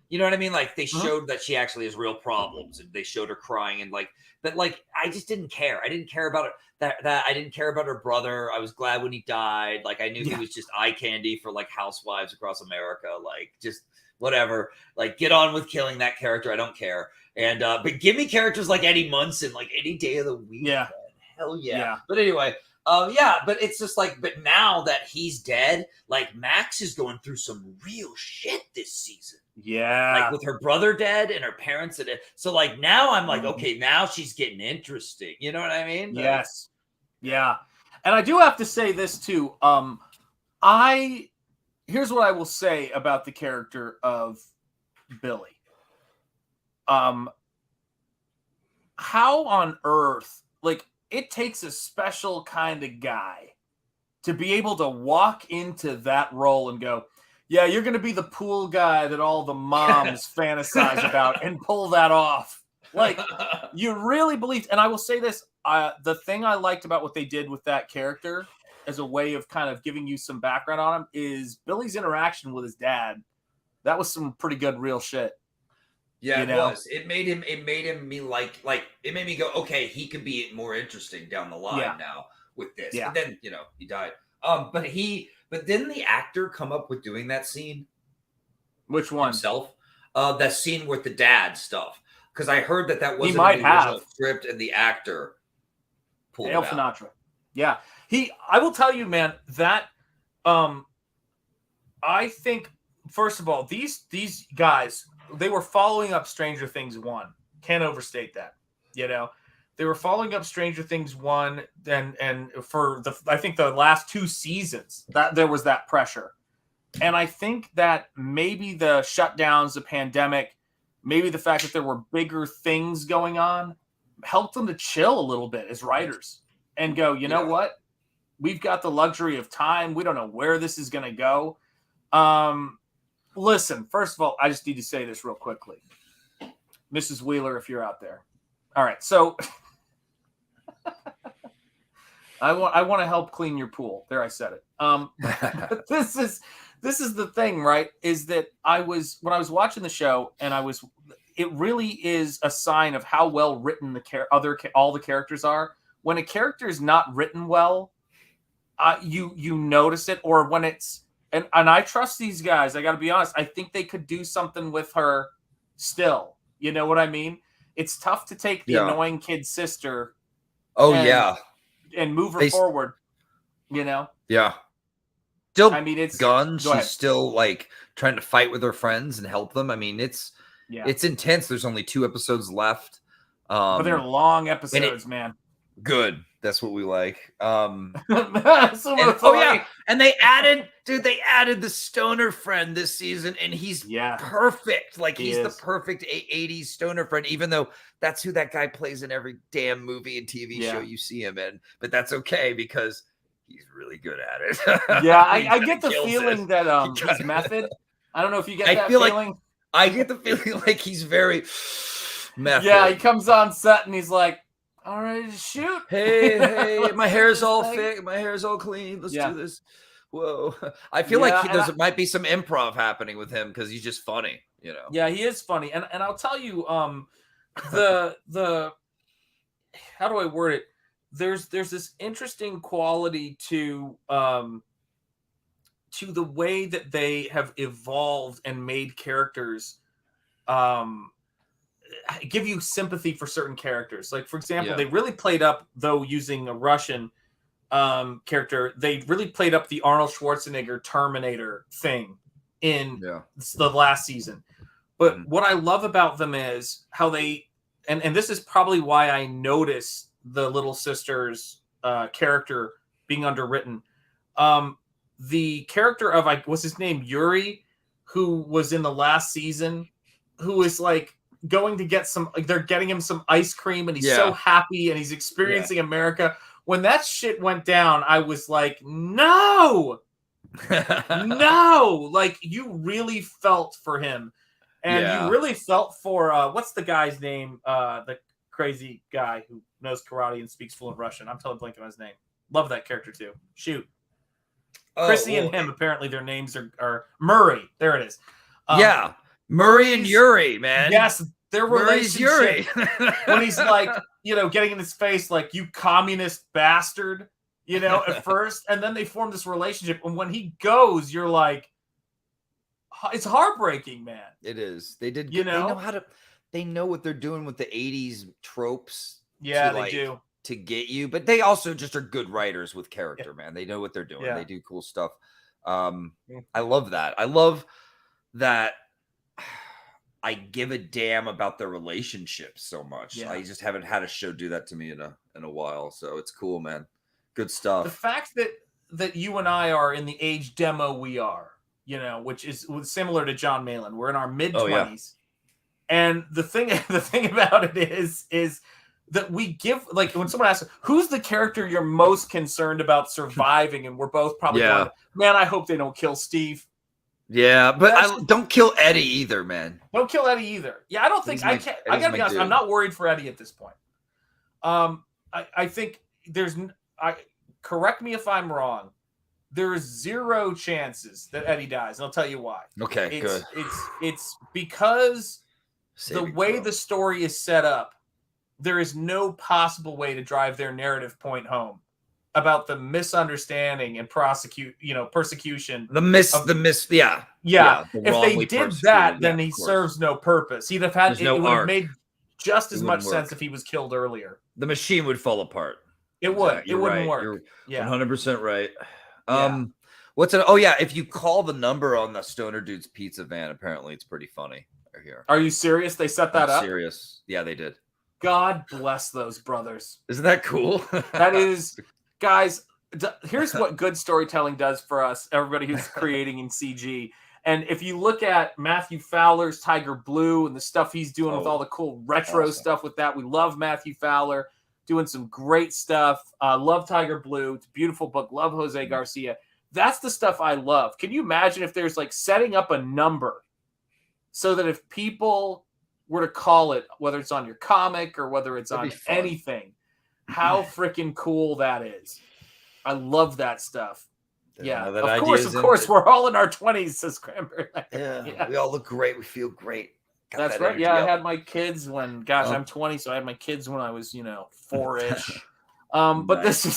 Speaker 9: you know what I mean? Like they showed that she actually has real problems, and they showed her crying, and like, but like I just didn't care. I didn't care about it. That I didn't care about her brother. I was glad when he died. Like I knew he was just eye candy for like housewives across America. Like just whatever. Like get on with killing that character. I don't care. And but give me characters like Eddie Munson, like any day of the week.
Speaker 8: Yeah.
Speaker 9: Man. Hell yeah. But anyway, but it's just like, but now that he's dead, like Max is going through some real shit this season.
Speaker 8: Yeah.
Speaker 9: Like with her brother dead and her parents dead. So like now I'm like, okay, now she's getting interesting. You know what I mean?
Speaker 8: Yes. Yeah. And I do have to say this too. Here's what I will say about the character of Billy. How on earth, like it takes a special kind of guy to be able to walk into that role and go, yeah, you're going to be the pool guy that all the moms fantasize about and pull that off. Like you really believed. And I will say this, the thing I liked about what they did with that character as a way of kind of giving you some background on him is Billy's interaction with his dad. That was some pretty good real shit.
Speaker 9: Yeah, it was. It made me like it made me go, okay, he could be more interesting down the line now with this.
Speaker 8: Yeah.
Speaker 9: But then, he died. But didn't the actor come up with doing that scene?
Speaker 8: Which one?
Speaker 9: Himself? That scene with the dad stuff. Because I heard that wasn't
Speaker 8: he might
Speaker 9: in the
Speaker 8: have
Speaker 9: original script, and the actor pulled it out.
Speaker 8: Sinatra. Yeah. I will tell you, man, that I think, first of all, these guys, they were following up Stranger Things 1. Can't overstate that. They were following up Stranger Things 1 and for I think the last 2 seasons that there was that pressure. And I think that maybe the shutdowns, the pandemic, maybe the fact that there were bigger things going on helped them to chill a little bit as writers and go, you know what? We've got the luxury of time. We don't know where this is going to go. Listen, first of all, I just need to say this real quickly. Mrs. Wheeler, if you're out there. All right. So I want to help clean your pool. There, I said it. But this is the thing, right? Is that when I was watching the show, and it really is a sign of how well written all the characters are. When a character is not written well, you notice it, or when it's and I trust these guys. I got to be honest. I think they could do something with her still. You know what I mean? It's tough to take the annoying kid sister. And move her forward.
Speaker 9: Yeah. Still,
Speaker 8: I mean, it's
Speaker 9: guns. She's still like trying to fight with her friends and help them. I mean, it's intense. There's only 2 episodes left.
Speaker 8: But they're long episodes, man.
Speaker 9: Good. That's what we like.
Speaker 8: And
Speaker 9: they added the stoner friend this season, and he's perfect. Like he's the perfect 80s stoner friend, even though that's who that guy plays in every damn movie and TV show you see him in. But that's okay because he's really good at it.
Speaker 8: Yeah, I get the feeling that his method. I don't know if you get that feeling.
Speaker 9: I get the feeling like he's very method.
Speaker 8: Yeah, he comes on set and he's like, all right, shoot.
Speaker 9: Hey, my hair's all fixed. My hair's all clean. Let's do this. Whoa. I feel like there might be some improv happening with him because he's just funny,
Speaker 8: Yeah, he is funny. And I'll tell you, the how do I word it? There's this interesting quality to the way that they have evolved and made characters give you sympathy for certain characters. Like, for example, they really played up, though using a Russian character, they really played up the Arnold Schwarzenegger Terminator thing in the last season. But what I love about them is how they, and this is probably why I notice the little sister's character being underwritten. The character of, what's his name? Yuri, who was in the last season, who is like going to get they're getting him some ice cream and he's so happy and he's experiencing America. when that shit went down, I was like, no, no. Like, you really felt for him. And you really felt for, what's the guy's name? The crazy guy who knows karate and speaks fluent Russian. I'm totally blanking on his name. Love that character too. Shoot. Chrissy and him, apparently their names are Murray. There it is.
Speaker 9: Murray and Yuri, man.
Speaker 8: Yes, their
Speaker 9: Murray's
Speaker 8: relationship.
Speaker 9: Yuri.
Speaker 8: When he's like, getting in his face like, you communist bastard, at first. And then they form this relationship. And when he goes, you're like, it's heartbreaking, man.
Speaker 9: It is. They did.
Speaker 8: They know
Speaker 9: how to. They know what they're doing with the '80s tropes.
Speaker 8: Yeah, they do
Speaker 9: to get you, but they also just are good writers with character, man. They know what they're doing. They do cool stuff. I love that. I love that. I give a damn about their relationships so much. I just haven't had a show do that to me in a while, so it's cool, man. Good stuff.
Speaker 8: The fact that you and I are in the age demo we are, which is similar to John Malin. We're in our mid-20s. And the thing about it is that we give, like, when someone asks, who's the character you're most concerned about surviving? And we're both probably going, man, I hope they don't kill Steve.
Speaker 9: Yeah, but don't kill Eddie either, man.
Speaker 8: Don't kill Eddie either. Yeah, I don't think I gotta be honest. I'm not worried for Eddie at this point. I think correct me if I'm wrong. There is 0 chances that Eddie dies, and I'll tell you why.
Speaker 9: Okay, good.
Speaker 8: It's because the way the story is set up, there is no possible way to drive their narrative point home about the misunderstanding and persecution.
Speaker 9: Yeah.
Speaker 8: If they did that, then he serves no purpose. He'd have had it would have made just as much sense if he was killed earlier.
Speaker 9: The machine would fall apart.
Speaker 8: It would. It wouldn't work.
Speaker 9: You're 100% right. What's it? Oh yeah, if you call the number on the Stoner Dude's pizza van, apparently it's pretty funny. Here.
Speaker 8: Are you serious? They set that up?
Speaker 9: Serious. Yeah, they did.
Speaker 8: God bless those brothers.
Speaker 9: Isn't that cool?
Speaker 8: That is, guys, here's what good storytelling does for us, everybody who's creating in CG. And if you look at Matthew Fowler's Tiger Blue and the stuff he's doing with all the cool retro stuff with that, we love Matthew Fowler doing some great stuff. Love Tiger Blue. It's a beautiful book. Love Jose Garcia. That's the stuff I love. Can you imagine if there's like setting up a number so that if people were to call it, whether it's on your comic or whether it's on anything, how freaking cool that is. I love that stuff. Yeah, of course, we're all in our 20s, says Cranberry.
Speaker 9: Yeah, we all look great. We feel great.
Speaker 8: That's right. Yeah, I had my kids when, I'm 20, so I had my kids when I was, 4-ish. But this is,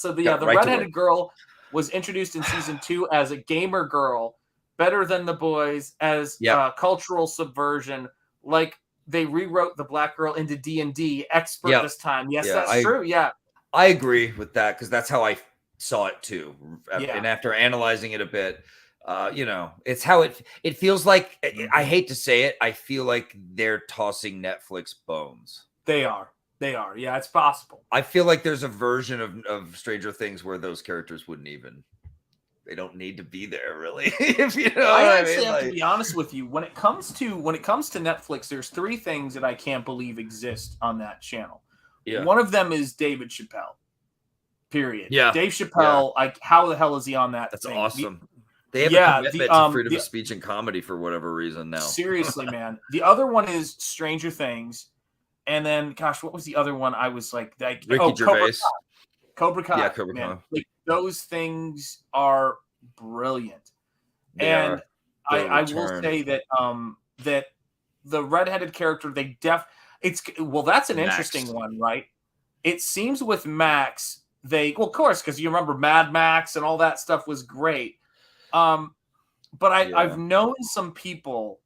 Speaker 8: so the redheaded girl was introduced in season 2 as a gamer girl, better than the boys, as cultural subversion. Like they rewrote the black girl into D&D expert this time. Yes, that's true. Yeah,
Speaker 9: I agree with that because that's how I saw it too. And after analyzing it a bit, it's how it feels like. I hate to say it, I feel like they're tossing Netflix bones.
Speaker 8: They are. Yeah, it's possible.
Speaker 9: I feel like there's a version of Stranger Things where those characters they don't need to be there, really. If you know what I mean.
Speaker 8: Have to be honest with you. When it comes to Netflix, there's 3 things that I can't believe exist on that channel. Yeah. One of them is David Chappelle. Period. Yeah. Dave Chappelle. Yeah. How the hell is he on that?
Speaker 9: That's thing? Awesome. They have a commitment to freedom of speech and comedy for whatever reason now.
Speaker 8: Seriously, man. The other one is Stranger Things, and then, gosh, what was the other one? I was like
Speaker 9: Ricky Gervais.
Speaker 8: Cobra Kai.
Speaker 9: Yeah, Cobra Kai.
Speaker 8: Like, those things are brilliant. And I will say that that the redheaded character, that's an interesting one, right? It seems with Max, of course, because you remember Mad Max and all that stuff was great. But I've known some people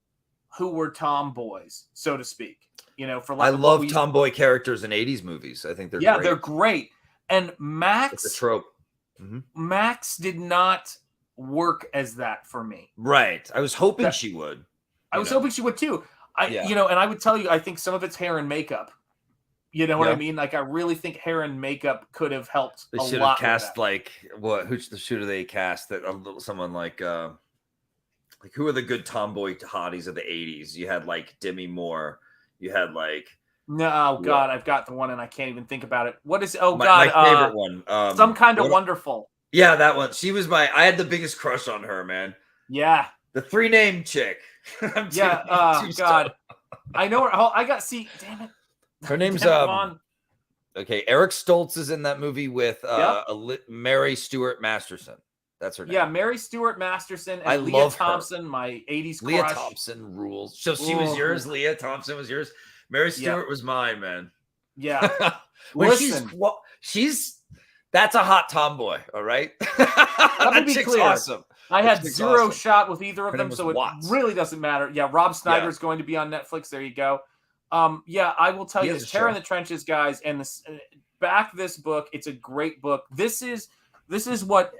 Speaker 8: who were tomboys, so to speak.
Speaker 9: I love tomboy characters in 80s movies. I think they're great.
Speaker 8: They're great. And Max,
Speaker 9: it's a trope.
Speaker 8: Max did not work as that for me.
Speaker 9: Right. I was hoping she would.
Speaker 8: I was hoping she would too. And I would tell you, I think some of it's hair and makeup. You know what I mean? Like, I really think hair and makeup could have helped.
Speaker 9: They should have cast who should they cast that? Someone like who are the good tomboy hotties of the 80s? You had like Demi Moore. You had like
Speaker 8: No, God, I've got the one and I can't even think about it. What is? Oh
Speaker 9: my
Speaker 8: God,
Speaker 9: favorite one.
Speaker 8: Some Kind of Wonderful.
Speaker 9: Yeah, that one. She was I had the biggest crush on her, man.
Speaker 8: Yeah,
Speaker 9: the 3-name chick.
Speaker 8: Yeah. God, I know her. Oh, I got. See, damn it.
Speaker 9: Her name's Okay, Eric Stoltz is in that movie with Mary Stuart Masterson. That's her name.
Speaker 8: Yeah, Mary Stuart Masterson and
Speaker 9: I
Speaker 8: Leah
Speaker 9: love
Speaker 8: Thompson, my 80s crush.
Speaker 9: Leah Thompson rules. So she was yours. Leah Thompson was yours. Mary Stuart was mine, man.
Speaker 8: Yeah.
Speaker 9: Listen, that's a hot tomboy. All right.
Speaker 8: Let me be clear.
Speaker 9: Awesome.
Speaker 8: I had zero shot with either of them, so it
Speaker 9: Watts.
Speaker 8: really doesn't matter. Yeah, Rob Snyder's going to be on Netflix. There you go. Yeah, I will tell you this. Terror in the Trenches, guys, and this back this book. It's a great book. This is what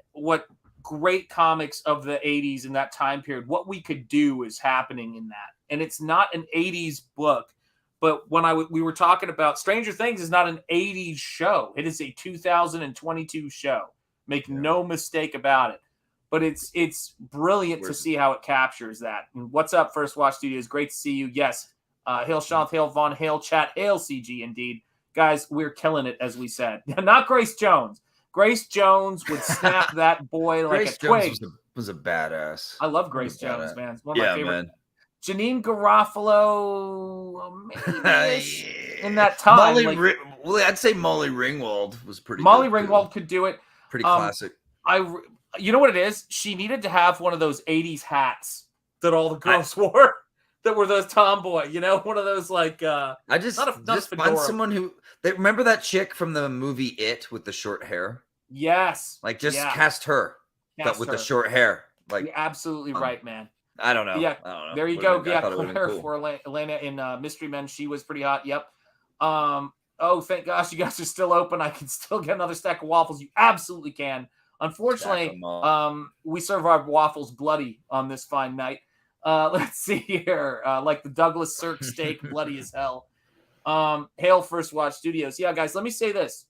Speaker 8: great comics of the 80s in that time period, what we could do is happening in that. And it's not an 80s book, but when we were talking about Stranger Things is not an 80s show. It is a 2022 show. Make no mistake about it. But it's brilliant to see how it captures that. And what's up, First Watch Studios? Great to see you. Yes. Hail Shanth, hail Vaughn, hail chat, hail CG, indeed. Guys, we're killing it, as we said. Not Grace Jones. Grace Jones would snap that boy like a twig.
Speaker 9: Was a badass.
Speaker 8: I love Grace Jones, man. It's one of my favorite. Man. Janine Garofalo, maybe in that time.
Speaker 9: I'd say Molly Ringwald was pretty
Speaker 8: Molly
Speaker 9: good
Speaker 8: Ringwald
Speaker 9: too.
Speaker 8: could do it.
Speaker 9: Pretty classic.
Speaker 8: You know what it is? She needed to have one of those 80s hats that all the girls wore. That were those tomboy, one of those like.
Speaker 9: I just find someone who remember that chick from the movie It with the short hair.
Speaker 8: Yes,
Speaker 9: cast her, with the short hair. Like
Speaker 8: you're absolutely right, man.
Speaker 9: I don't know.
Speaker 8: Yeah,
Speaker 9: I don't know.
Speaker 8: There you go. Yeah, put her for Elena in Mystery Men. She was pretty hot. Yep. Oh, thank gosh, you guys are still open. I can still get another stack of waffles. You absolutely can. Unfortunately, we serve our waffles bloody on this fine night. Let's see here. Like the Douglas Sirk steak, bloody as hell. Hail First Watch Studios. Yeah, guys, let me say this.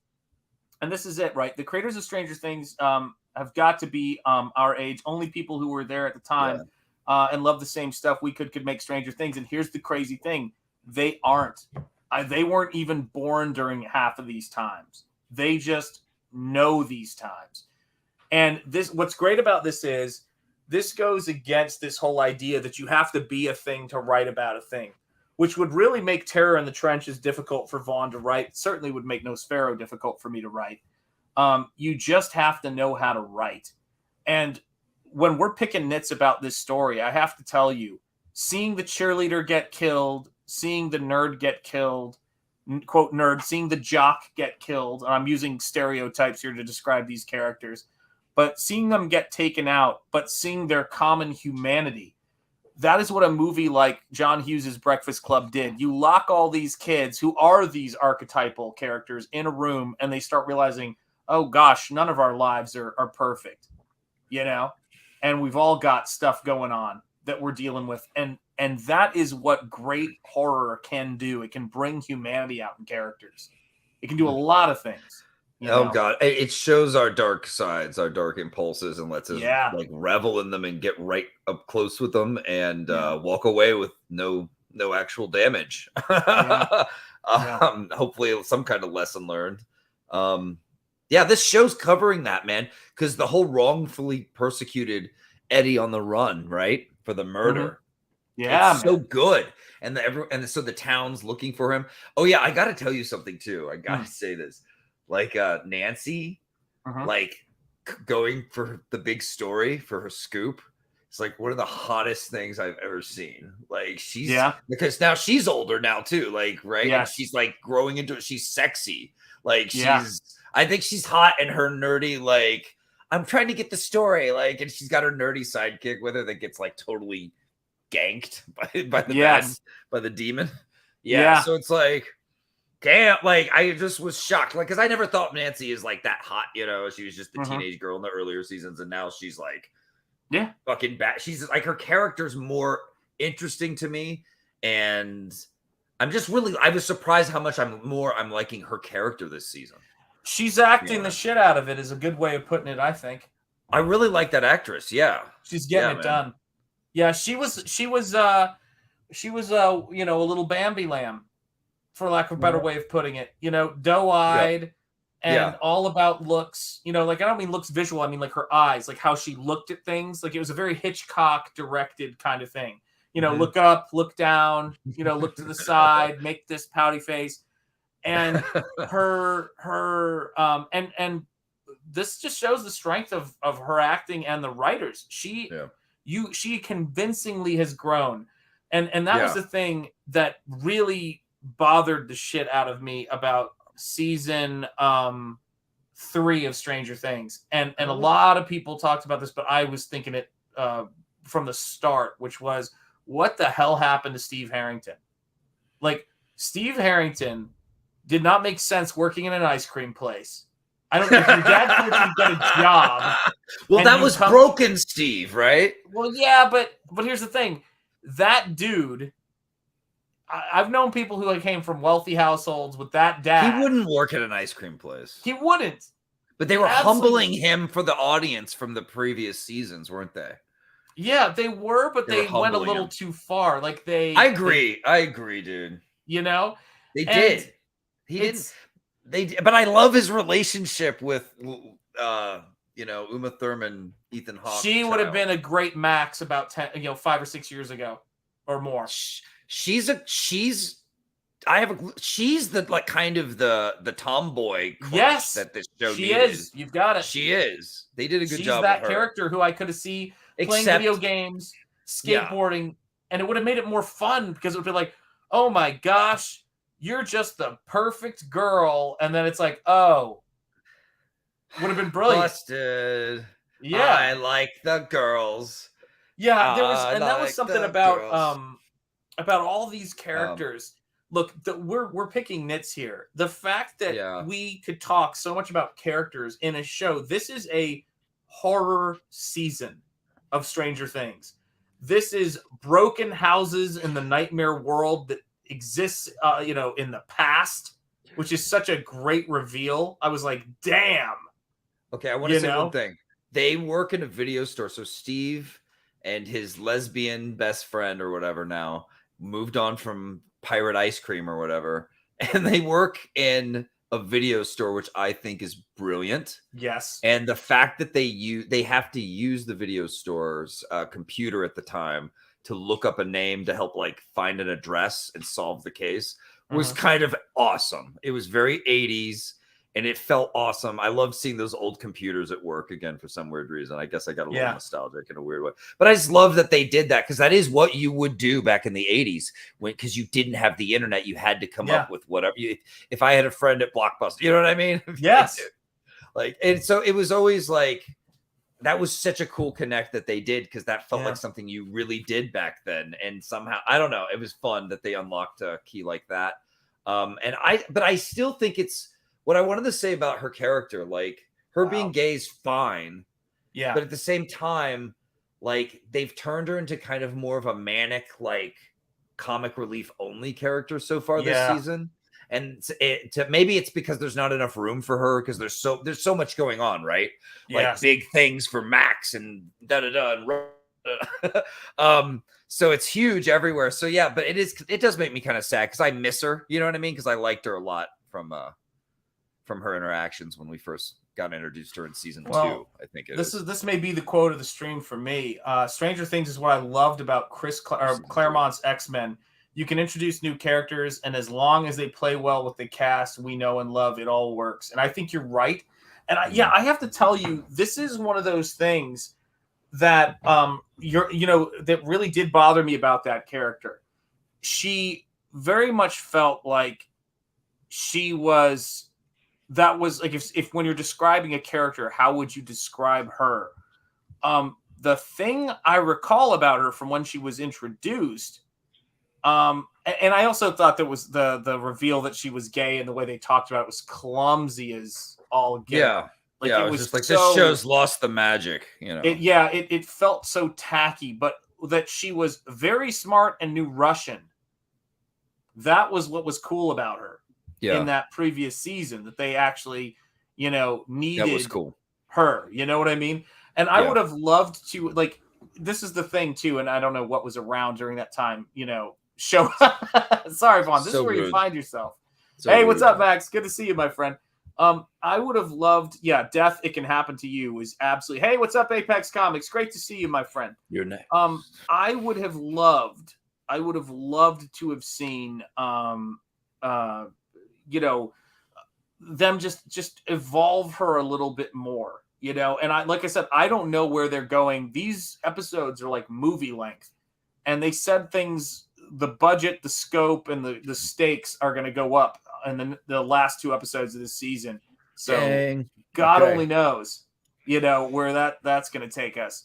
Speaker 8: And this is it, right? The creators of Stranger Things have got to be our age. Only people who were there at the time and love the same stuff we could make Stranger Things. And here's the crazy thing. They aren't. They weren't even born during half of these times. They just know these times. And what's great about this is this goes against this whole idea that you have to be a thing to write about a thing, which would really make Terror in the Trenches difficult for Vaughn to write. Certainly would make Nosfero difficult for me to write. You just have to know how to write. And when we're picking nits about this story, I have to tell you, seeing the cheerleader get killed, seeing the nerd get killed, quote nerd, seeing the jock get killed, and I'm using stereotypes here to describe these characters, but seeing them get taken out, but seeing their common humanity, that is what a movie like John Hughes's Breakfast Club did. You lock all these kids who are these archetypal characters in a room, and they start realizing, oh gosh, none of our lives are perfect, and we've all got stuff going on that we're dealing with. And that is what great horror can do. It can bring humanity out in characters. It can do a lot of things.
Speaker 9: God, it shows our dark sides, our dark impulses, and lets us revel in them and get right up close with them and walk away with no actual damage. Hopefully some kind of lesson learned. This show's covering that, man, because the whole wrongfully persecuted Eddie on the run, right, for the murder.
Speaker 8: Yeah,
Speaker 9: it's so good. And so the town's looking for him. Oh yeah, I got to tell you something too. I got to say this. Like Nancy, going for the big story for her scoop. It's like one of the hottest things I've ever seen. Like because now she's older now too. Like, right.
Speaker 8: Yeah.
Speaker 9: And she's like growing into it. She's sexy. Like I think she's hot and her nerdy, like, I'm trying to get the story. Like, and she's got her nerdy sidekick with her that gets like totally ganked by the demon. Yeah. So it's like, damn, like I just was shocked, like, because I never thought Nancy is like that hot, she was just the teenage girl in the earlier seasons, and now she's like, fucking bad. She's like, her character's more interesting to me, and I was surprised how much I'm liking her character this season. She's acting
Speaker 8: the shit out of it is a good way of putting it, I think.
Speaker 9: I really like that actress. Yeah,
Speaker 8: she's getting it done. Yeah, she was a little Bambi lamb. for lack of a better way of putting it. You know, doe-eyed and all about looks. You know, like I don't mean looks visual. I mean like her eyes, like how she looked at things. Like it was a very Hitchcock directed kind of thing. You know, look up, look down. You know, look to the side, make this pouty face, and and this just shows the strength of her acting and the writers. She convincingly has grown. And that was the thing that really bothered the shit out of me about season 3 of Stranger Things. And a lot of people talked about this, but I was thinking it from the start, which was, what the hell happened to Steve Harrington? Like, Steve Harrington did not make sense working in an ice cream place. I don't know if your dad told you to get a job.
Speaker 9: Well, that was broken Steve, right?
Speaker 8: Well, yeah, but here's the thing. That dude, I've known people who came from wealthy households with that dad.
Speaker 9: He wouldn't work at an ice cream place.
Speaker 8: He wouldn't.
Speaker 9: But they were humbling him for the audience from the previous seasons, weren't they?
Speaker 8: Yeah, they were, but they went a little too far. Like I
Speaker 9: agree, dude.
Speaker 8: You know?
Speaker 9: They did. He didn't. But I love his relationship with Uma Thurman, Ethan Hawke.
Speaker 8: She would have been a great Max about 5 or 6 years ago or more.
Speaker 9: She's the kind of the tomboy crush that this show
Speaker 8: she
Speaker 9: needed.
Speaker 8: Is. You've got it.
Speaker 9: She is. They did a good job.
Speaker 8: She's that
Speaker 9: with her.
Speaker 8: character who I could have seen playing video games, skateboarding, and it would have made it more fun because it would be like, oh my gosh, you're just the perfect girl, and then it's like, oh, would have been brilliant.
Speaker 9: Busted.
Speaker 8: Yeah,
Speaker 9: I like the girls.
Speaker 8: Yeah, there was, and that was something about all these characters. Look, we're picking nits here. The fact that we could talk so much about characters in a show. This is a horror season of Stranger Things. This is broken houses in the nightmare world that exists, in the past, which is such a great reveal. I was like, damn.
Speaker 9: Okay, I want to say one thing. They work in a video store. So Steve and his lesbian best friend or whatever now moved on from Pirate Ice Cream or whatever. And they work in a video store, which I think is brilliant.
Speaker 8: Yes.
Speaker 9: And the fact that they have to use the video store's computer at the time to look up a name to help find an address and solve the case was kind of awesome. It was very 80s and it felt awesome. I loved seeing those old computers at work again for some weird reason. I guess I got a little nostalgic in a weird way, but I just love that they did that because that is what you would do back in the 80s because you didn't have the internet. You had to come up with whatever if I had a friend at Blockbuster, you know what I mean?
Speaker 8: Yes.
Speaker 9: And so it was always that was such a cool connect that they did because that felt like something you really did back then. And somehow, I don't know, it was fun that they unlocked a key like that. But I still think it's what I wanted to say about her character, her being gay is fine. Yeah. But at the same time, they've turned her into kind of more of a manic, comic relief only character so far this season. And maybe it's because there's not enough room for her because there's so much going on, right? Big things for Max and and so it's huge everywhere. So yeah, but it does make me kind of sad because I miss her. You know what I mean? Because I liked her a lot from her interactions when we first got introduced to her in season 2. I think
Speaker 8: this may be the quote of the stream for me. Stranger Things is what I loved about Claremont's X-Men. You can introduce new characters, and as long as they play well with the cast we know and love, it all works. And I think you're right. And I have to tell you, this is one of those things that that really did bother me about that character. She very much felt like she was. That was if when you're describing a character, how would you describe her? The thing I recall about her from when she was introduced. And I also thought that was the reveal that she was gay and the way they talked about it was clumsy as all get.
Speaker 9: Yeah. It was just this show's lost the magic,
Speaker 8: It felt so tacky, but that she was very smart and knew Russian. That was what was cool about her in that previous season, that they actually, needed
Speaker 9: that was cool.
Speaker 8: her. You know what I mean? And I would have loved to this is the thing too, and I don't know what was around during that time, show. Sorry, Vaughn. This is
Speaker 9: So
Speaker 8: where you
Speaker 9: rude.
Speaker 8: find yourself.
Speaker 9: So
Speaker 8: Hey, what's
Speaker 9: rude.
Speaker 8: up, Max? Good to see you, my friend. I would have loved, Death, It Can Happen to You is absolutely. Hey, what's up, Apex Comics? Great to see you, my friend.
Speaker 9: Your name.
Speaker 8: I would have loved to have seen, them just evolve her a little bit more, and like I said, I don't know where they're going. These episodes are like movie length, and they said things, the budget, the scope, and the stakes are going to go up in the last 2 episodes of this season. So
Speaker 9: Dang.
Speaker 8: God
Speaker 9: Okay.
Speaker 8: only knows, where that's going to take us.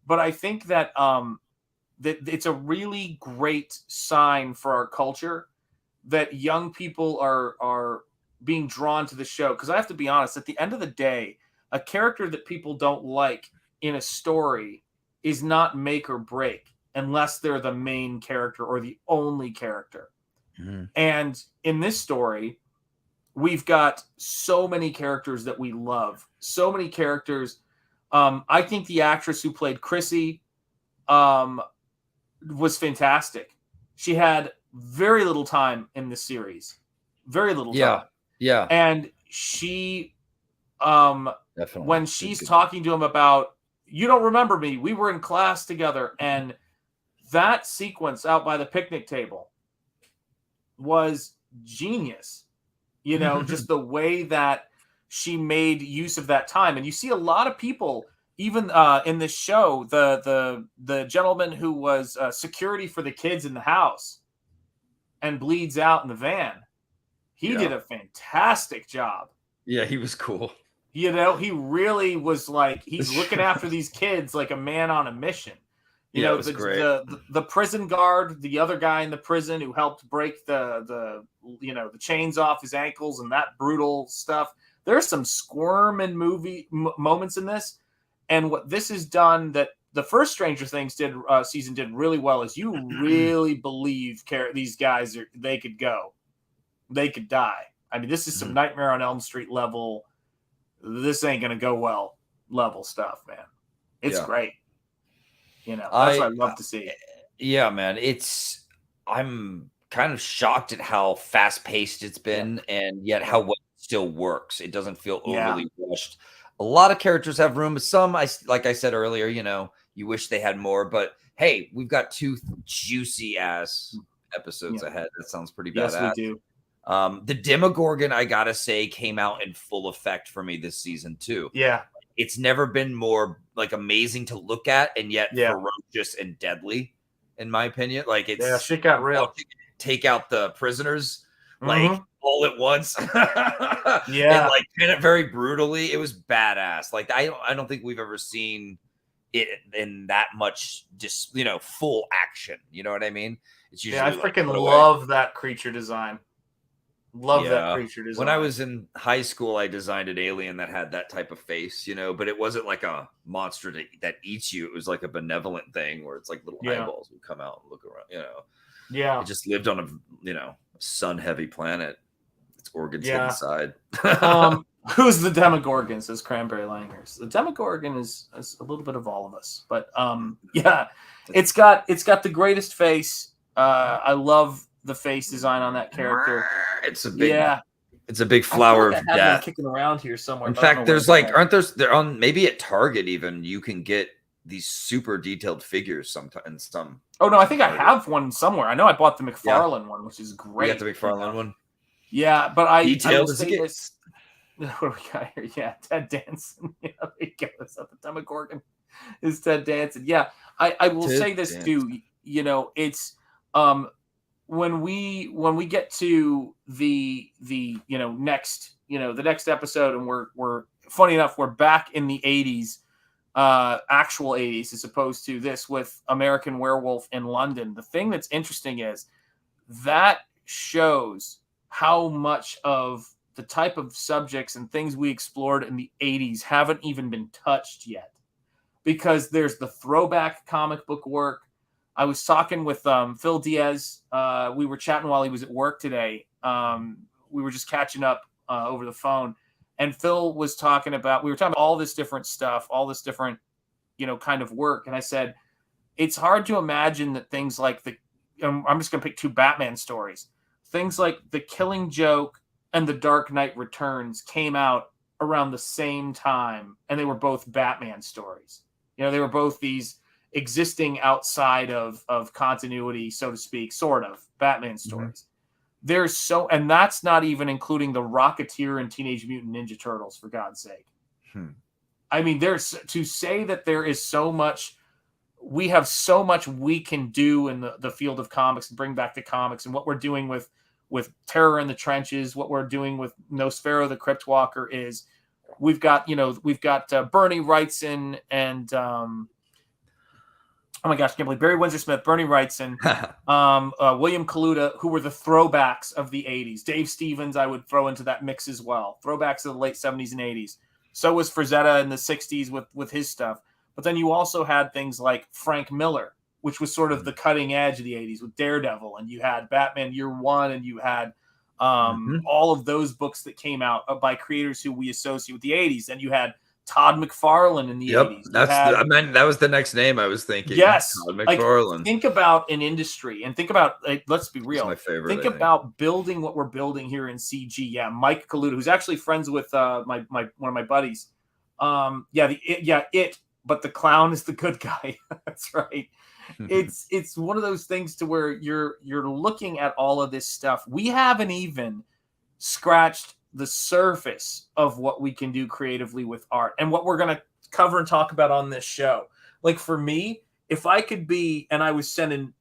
Speaker 8: But I think that that it's a really great sign for our culture that young people are being drawn to the show. Because I have to be honest, at the end of the day, a character that people don't like in a story is not make or break unless they're the main character or the only character.
Speaker 9: Mhm.
Speaker 8: And in this story, we've got so many characters that we love. So many characters. I think the actress who played Chrissy was fantastic. She had very little time in the series. Very little time.
Speaker 9: Yeah.
Speaker 8: And she,
Speaker 9: Definitely.
Speaker 8: when she's talking to him about, you don't remember me, we were in class together, and that sequence out by the picnic table was genius. Just the way that she made use of that time. And you see a lot of people, even in this show, the gentleman who was security for the kids in the house and bleeds out in the van. He did a fantastic job.
Speaker 9: Yeah, he was cool.
Speaker 8: He really was like, he's looking after these kids like a man on a mission.
Speaker 9: It was great.
Speaker 8: The prison guard, the other guy in the prison who helped break the chains off his ankles and that brutal stuff. There's some squirming movie moments in this, and what this has done that the first Stranger Things season did really well is you really believe these guys they could go, they could die. I mean, this is some Nightmare on Elm Street level. This ain't gonna go well level stuff, man. It's great. That's what I'd love to see.
Speaker 9: Yeah, man. I'm kind of shocked at how fast paced it's been, and yet how well it still works. It doesn't feel overly rushed. A lot of characters have room. Some, like I said earlier, you wish they had more, but hey, we've got 2 juicy ass episodes ahead. That sounds pretty badass.
Speaker 8: Yes, we do.
Speaker 9: The Demogorgon, I gotta say, came out in full effect for me this season too.
Speaker 8: Yeah.
Speaker 9: It's never been more like amazing to look at and yet ferocious and deadly, in my opinion. Like
Speaker 8: shit got real.
Speaker 9: Take out the prisoners like all at once. And like did it very brutally. It was badass. Like I don't think we've ever seen it in that much just full action. You know what I mean? It's usually
Speaker 8: I freaking love that creature design. Love that creature design.
Speaker 9: When I was in high school, I designed an alien that had that type of face, but it wasn't like a monster that eats you. It was like a benevolent thing where it's like little eyeballs would come out and look around,
Speaker 8: Yeah.
Speaker 9: It just lived on a sun-heavy planet. Its organs inside.
Speaker 8: Who's the Demogorgon, says Cranberry Langers. The Demogorgon is a little bit of all of us. But it's got the greatest face. I love the face design on that character.
Speaker 9: It's a big flower of death
Speaker 8: kicking around here somewhere.
Speaker 9: In fact, there's they're on maybe at Target even you can get these super detailed figures sometimes.
Speaker 8: Oh no, I think I have one somewhere. I know I bought the McFarlane one, which is great.
Speaker 9: You got the McFarlane one?
Speaker 8: Yeah, but I
Speaker 9: detailed
Speaker 8: will say this. What do we got here? Yeah, Ted Danson. Yeah, there you go. That's not the Demogorgon. Is Ted Danson? Yeah, I will say this too. It's when we get to the next the next episode, and we're funny enough, we're back in the 80s, actual 80s, as opposed to this with American Werewolf in London. The thing that's interesting is that shows how much of the type of subjects and things we explored in the 80s haven't even been touched yet, because there's the throwback comic book work. I was talking with Phil Diaz. We were chatting while he was at work today. We were just catching up over the phone. And Phil was talking about, we were talking about all this different stuff, all this different, kind of work. And I said, it's hard to imagine that things like I'm just going to pick 2 Batman stories. Things like The Killing Joke and The Dark Knight Returns came out around the same time, and they were both Batman stories. They were both these existing outside of continuity, so to speak, sort of Batman stories. And that's not even including the Rocketeer and Teenage Mutant Ninja Turtles, for God's sake. I mean, there's to say that there is so much, we have so much we can do in the field of comics and bring back the comics, and what we're doing with Terror in the Trenches, what we're doing with Nosfero the Crypt Walker is we've got Bernie Wrightson and oh my gosh, I can't believe Barry Windsor Smith, Bernie Wrightson, William Kaluta, who were the throwbacks of the 80s. Dave Stevens, I would throw into that mix as well. Throwbacks of the late 70s and 80s. So was Frazetta in the 60s with his stuff. But then you also had things like Frank Miller, which was sort of the cutting edge of the 80s with Daredevil. And you had Batman Year One, and you had all of those books that came out by creators who we associate with the 80s. And you had Todd McFarlane in the 80s.
Speaker 9: That was the next name I was thinking.
Speaker 8: Yes.
Speaker 9: Todd McFarlane.
Speaker 8: Think about an industry and think about, let's be real.
Speaker 9: That's my favorite.
Speaker 8: Think about building what we're building here in CG. Yeah. Mike Kaluta, who's actually friends with one of my buddies. But the clown is the good guy. That's right. It's one of those things to where you're looking at all of this stuff. We haven't even scratched the surface of what we can do creatively with art and what we're going to cover and talk about on this show. Like for me, if I could be, and I was sending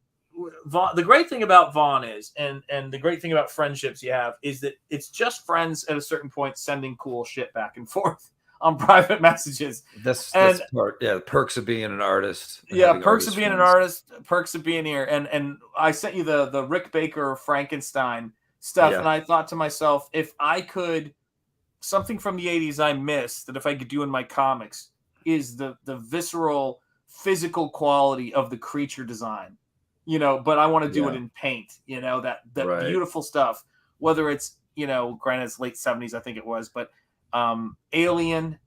Speaker 8: Vaughn, the great thing about Vaughn is, and the great thing about friendships you have is that it's just friends at a certain point sending cool shit back and forth on private messages.
Speaker 9: That's part, perks of being an artist.
Speaker 8: Yeah, perks of being an artist, perks of being here. And I sent you the Rick Baker Frankenstein stuff, and I thought to myself, if I could, something from the 80s I missed that if I could do in my comics is the visceral physical quality of the creature design, but I want to do it in paint, that right. Beautiful stuff, whether it's, granted it's late 70s, I think it was, but Alien,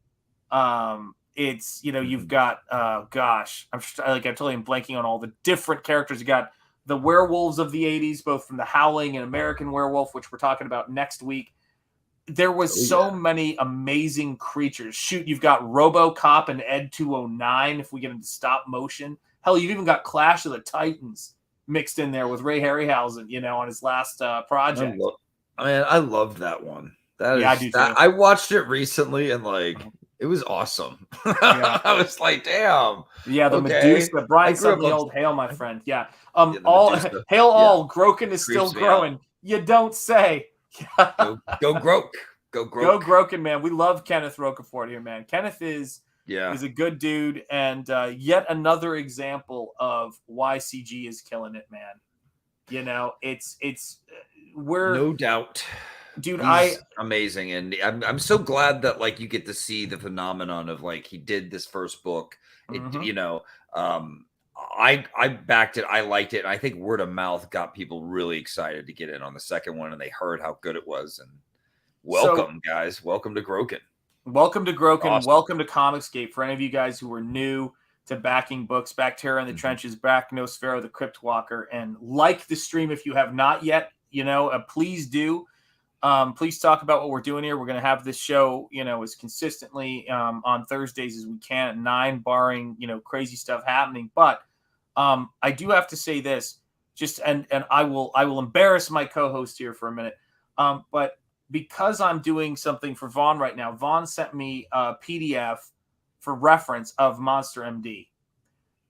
Speaker 8: it's, you've got, I'm totally blanking on all the different characters. You got the werewolves of the 80s, both from The Howling and American Werewolf, which we're talking about next week. There was so many amazing creatures. Shoot, you've got RoboCop and Ed 209 if we get into stop motion. Hell, you've even got Clash of the Titans mixed in there with Ray Harryhausen, on his last project.
Speaker 9: I loved that one.
Speaker 8: I do too.
Speaker 9: I watched it recently and it was awesome. I was like, damn.
Speaker 8: Yeah, the Medusa. Brian Suddenly Old Hail, my friend. Yeah. All Groken is still growing. You don't say.
Speaker 9: Go Groke. Go Groke.
Speaker 8: Go Groken, man. We love Kenneth Rocafort here, man. Kenneth is a good dude, and yet another example of why CG is killing it, man. We're
Speaker 9: no doubt.
Speaker 8: Dude,
Speaker 9: he's amazing, and I'm so glad that you get to see the phenomenon of he did this first book. I backed it, I liked it, and I think word of mouth got people really excited to get in on the second one, and they heard how good it was. And welcome, guys, welcome to Groken.
Speaker 8: Welcome to Groken.
Speaker 9: Awesome.
Speaker 8: Welcome to Comicsgate. For any of you guys who are new to backing books, back Terror in the Trenches, back Nosfero the Crypt Walker, and like the stream if you have not yet. Please do. Please talk about what we're doing here. We're going to have this show, as consistently on Thursdays as we can at 9, barring, crazy stuff happening. But I do have to say this, and I will embarrass my co-host here for a minute. But because I'm doing something for Vaughn right now, Vaughn sent me a PDF for reference of Monster MD.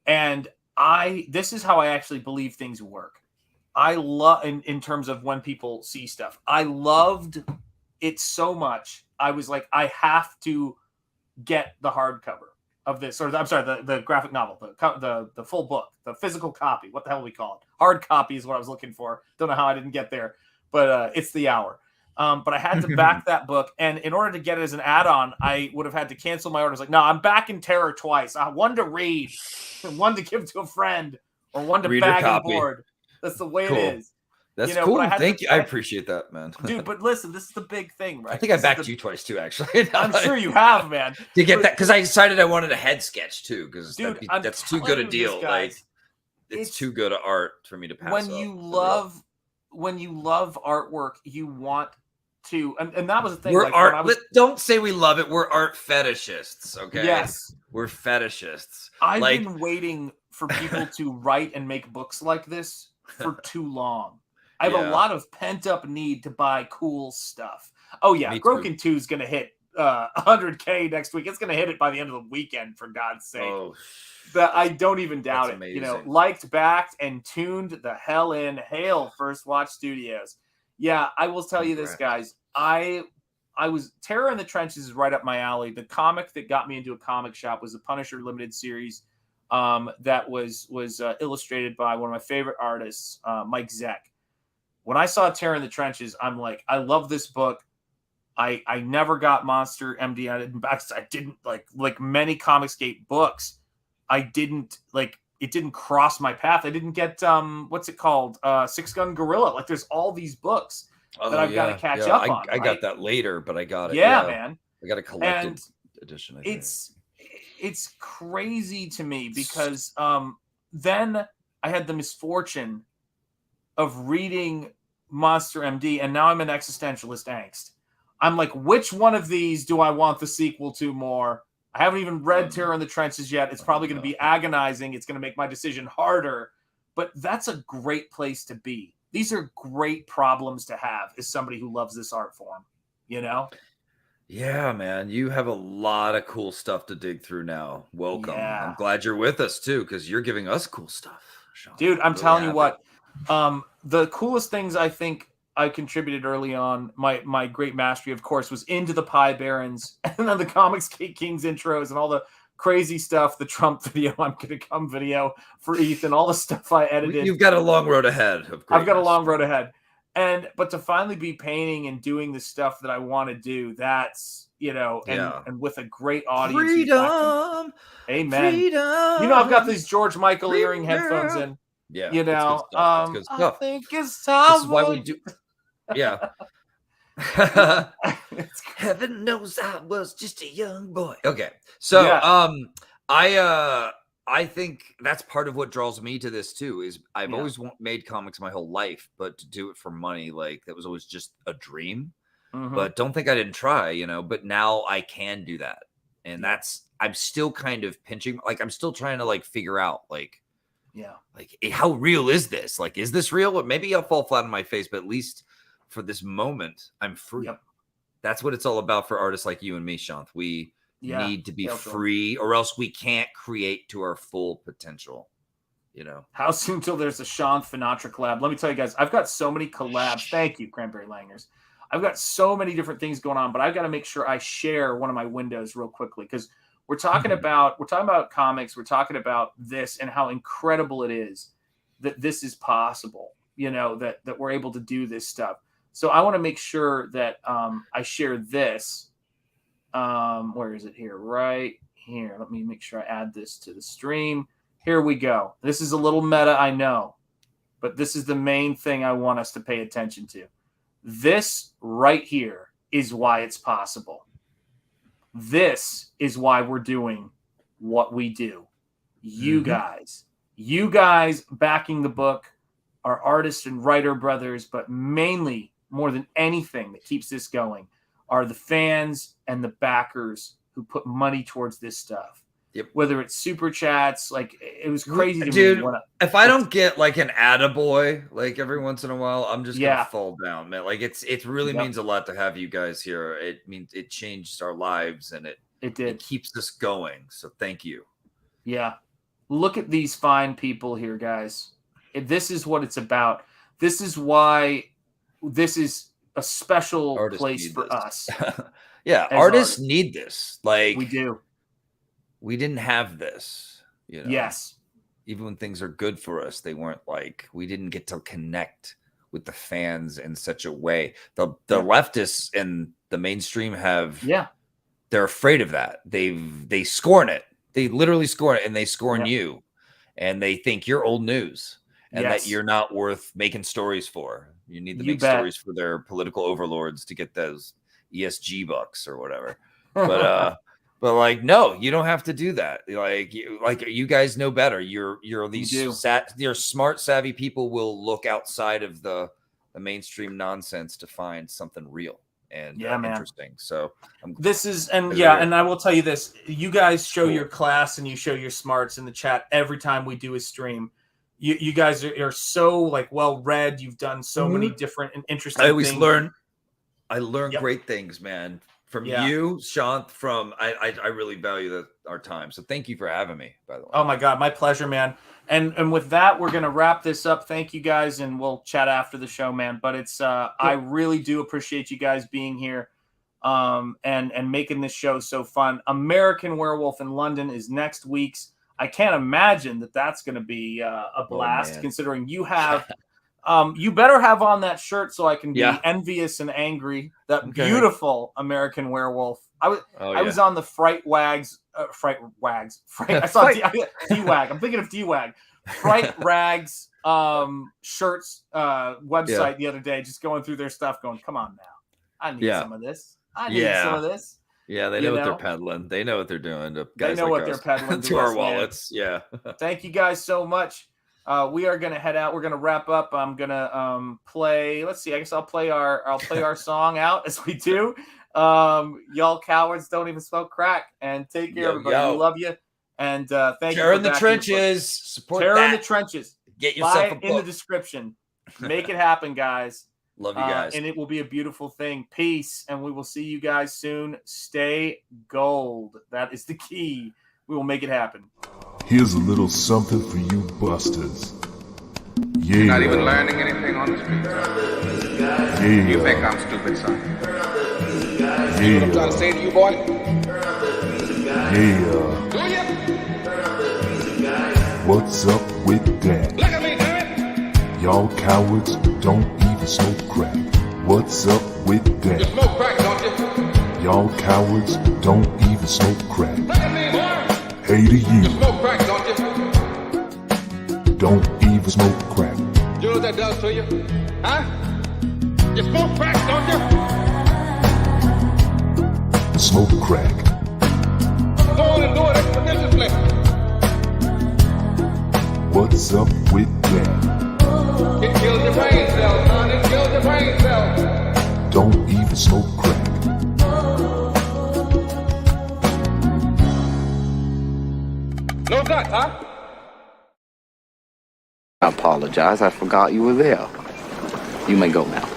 Speaker 8: And this is how I actually believe things work. I love, in terms of when people see stuff, I loved it so much. I was like, I have to get the hardcover of this, or I'm sorry, the graphic novel, the full book, the physical copy. What the hell do we call it? Hard copy is what I was looking for. Don't know how I didn't get there, but it's the hour. But I had to back that book, and in order to get it as an add-on, I would have had to cancel my orders. No, I'm backing Terror twice. One to read, one to give to a friend, or one to bag and board. That's the way it is.
Speaker 9: That's cool. Thank you. I appreciate that, man.
Speaker 8: Dude, but listen, this is the big thing, right?
Speaker 9: I think I backed you twice too, actually.
Speaker 8: I'm sure you have, man.
Speaker 9: To get that, because I decided I wanted a head sketch too, because that's too good a deal. it's too good art for me to pass
Speaker 8: when
Speaker 9: up.
Speaker 8: you love artwork, you want to, and that was the thing.
Speaker 9: We're
Speaker 8: like,
Speaker 9: don't say we love it. We're art fetishists. Okay.
Speaker 8: Yes,
Speaker 9: we're fetishists.
Speaker 8: I've been waiting for people to write and make books like this for too long. I have a lot of pent up need to buy cool stuff. Oh yeah, Broken 2 is going to hit 100K next week. It's going to hit it by the end of the weekend, for God's sake.
Speaker 9: Oh,
Speaker 8: that I don't even doubt it.
Speaker 9: amazing.
Speaker 8: You know, liked, backed, and tuned the hell in. Hail First Watch Studios. Yeah, I will tell you this, guys. I was Terror in the Trenches is right up my alley. The comic that got me into a comic shop was the Punisher limited series that was illustrated by one of my favorite artists, Mike Zeck. When I saw Terror in the Trenches, I'm like, I love this book. I never got Monster MD. I didn't like many Comicsgate books. I didn't like it. Didn't cross my path. I didn't get what's it called? Six Gun Gorilla. Like there's all these books that I've got to catch up on.
Speaker 9: I got that later, but I got it.
Speaker 8: Yeah, man.
Speaker 9: I got a collected edition. I think.
Speaker 8: It's crazy to me because then I had the misfortune of reading Monster MD, and now I'm an existentialist angst. I'm like, which one of these do I want the sequel to more? I haven't even read Terror in the Trenches yet. It's probably going to be agonizing. It's going to make my decision harder. But that's a great place to be. These are great problems to have as somebody who loves this art form, you know?
Speaker 9: Yeah, man. You have a lot of cool stuff to dig through now. Welcome.
Speaker 8: Yeah.
Speaker 9: I'm glad you're with us, too, because you're giving us cool stuff. Shanth.
Speaker 8: Dude, I'm telling you what. The coolest things I think I contributed early on, my great mastery, of course, was Into the Pie Barons and then the Comicsgate Kings intros and all the crazy stuff, the Trump video, I'm Gonna Come video for Ethan, all the stuff I edited.
Speaker 9: You've got a long road ahead.
Speaker 8: I've got a long road ahead. But to finally be painting and doing the stuff that I want to do, that's, you know, and with a great audience.
Speaker 9: Freedom.
Speaker 8: Amen.
Speaker 9: Freedom.
Speaker 8: You know, I've got these George Michael earring headphones in.
Speaker 9: Yeah.
Speaker 8: You know,
Speaker 9: it's good stuff.
Speaker 8: I think it's time.
Speaker 9: This is why we do. Yeah. Heaven knows I was just a young boy. Okay. So I think that's part of what draws me to this too, is I've always made comics my whole life, but to do it for money, like that was always just a dream. But don't think I didn't try, you know, but now I can do that. And I'm still kind of pinching, like I'm still trying to like figure out like how real is this? Like, is this real? Or maybe I'll fall flat on my face, but at least for this moment, I'm free. That's what it's all about for artists like you and me, Shanth. We need to be free, or else we can't create to our full potential. You know,
Speaker 8: how soon till there's a Shanth Finatra collab? Let me tell you guys, I've got so many collabs. Thank you, Cranberry Langers. I've got so many different things going on, but I've got to make sure I share one of my windows real quickly because we're talking about comics. We're talking about this and how incredible it is that this is possible. You know, that we're able to do this stuff. So I want to make sure that I share this. Where is it here? Right here. Let me make sure I add this to the stream. Here we go. This is a little meta, I know, but this is the main thing I want us to pay attention to. This right here is why it's possible. This is why we're doing what we do. You guys backing the book, our artist and writer brothers, but mainly more than anything that keeps this going are the fans and the backers who put money towards this stuff. Whether it's super chats, like it was crazy to
Speaker 9: me.
Speaker 8: If
Speaker 9: I don't get like an attaboy like every once in a while, I'm just gonna fall down, man. Like it really means a lot to have you guys here. It means it changed our lives and it keeps us going. So thank you. Yeah.
Speaker 8: Look at these fine people here, guys. This is what it's about. This is why this is a special place for us.
Speaker 9: Artists need this. Like
Speaker 8: we do.
Speaker 9: We didn't have this, you know.
Speaker 8: Yes.
Speaker 9: Even when things are good for us, they weren't like, we didn't get to connect with the fans in such a way. The leftists and the mainstream have, they're afraid of that. They scorn it. They literally scorn it, and they scorn you, and they think you're old news and that you're not worth making stories for. You need to make stories for their political overlords to get those ESG bucks or whatever. But But like, no, you don't have to do that. Like you guys know better. You're these you're smart, savvy people will look outside of the mainstream nonsense to find something real and interesting. So
Speaker 8: and I will tell you this: you guys show your class and you show your smarts in the chat every time we do a stream. You guys are so like well read. You've done so many different and interesting.
Speaker 9: I always
Speaker 8: things.
Speaker 9: I learn great things, man. From you, Shanth, I really value our time. So thank you for having me, by the way.
Speaker 8: Oh my God, my pleasure, man. And with that, we're gonna wrap this up. Thank you guys, and we'll chat after the show, man. But it's I really do appreciate you guys being here, and making this show so fun. American Werewolf in London is next week's. I can't imagine that's gonna be a blast, considering you have. You better have on that shirt so I can be envious and angry. That beautiful American Werewolf. I was on the Fright Wags. I saw D-Wag. I'm thinking of D-Wag. Fright Rags shirts website the other day, just going through their stuff, going, come on now. I need some of this. I need some of this.
Speaker 9: Yeah, they know what they're peddling. They know what they're doing to guys
Speaker 8: they know
Speaker 9: like
Speaker 8: what
Speaker 9: us.
Speaker 8: they're peddling
Speaker 9: to our wallets. Man. Yeah.
Speaker 8: Thank you guys so much. We are gonna head out. We're gonna wrap up. I'm gonna play. Let's see. I guess I'll play our song out as we do. Y'all cowards don't even smoke crack. And take care, everybody. We love you. And thank you.
Speaker 9: Terror in the trenches. Support
Speaker 8: Terror in the trenches.
Speaker 9: Get yourself a book
Speaker 8: in the description. Make it happen, guys.
Speaker 9: Love you guys.
Speaker 8: And it will be a beautiful thing. Peace. And we will see you guys soon. Stay gold. That is the key. We will make it happen.
Speaker 10: Here's a little something for you busters. Yeah.
Speaker 11: You're not even learning anything on the street.
Speaker 10: Yeah.
Speaker 11: You think I'm stupid, son?
Speaker 10: Yeah.
Speaker 11: You know what I'm trying to say to you, boy?
Speaker 10: Yeah.
Speaker 11: Do you?
Speaker 10: What's up with that?
Speaker 11: Look at me, damn it!
Speaker 10: Y'all cowards don't even smoke crack. What's up with that?
Speaker 11: You smoke crack, don't you?
Speaker 10: Y'all cowards don't even smoke crack.
Speaker 11: Look at me, boy!
Speaker 10: Hey to you.
Speaker 11: You smoke crack, don't you?
Speaker 10: Don't even smoke crack.
Speaker 11: You know what that does to you? Huh? You smoke crack, don't you?
Speaker 10: Smoke crack.
Speaker 11: Go on and do it expeditiously.
Speaker 10: What's up with that?
Speaker 11: It kills your brain cells, son. It kills your brain cells.
Speaker 10: Don't even smoke crack.
Speaker 11: No gut, huh?
Speaker 12: I apologize. I forgot you were there. You may go now.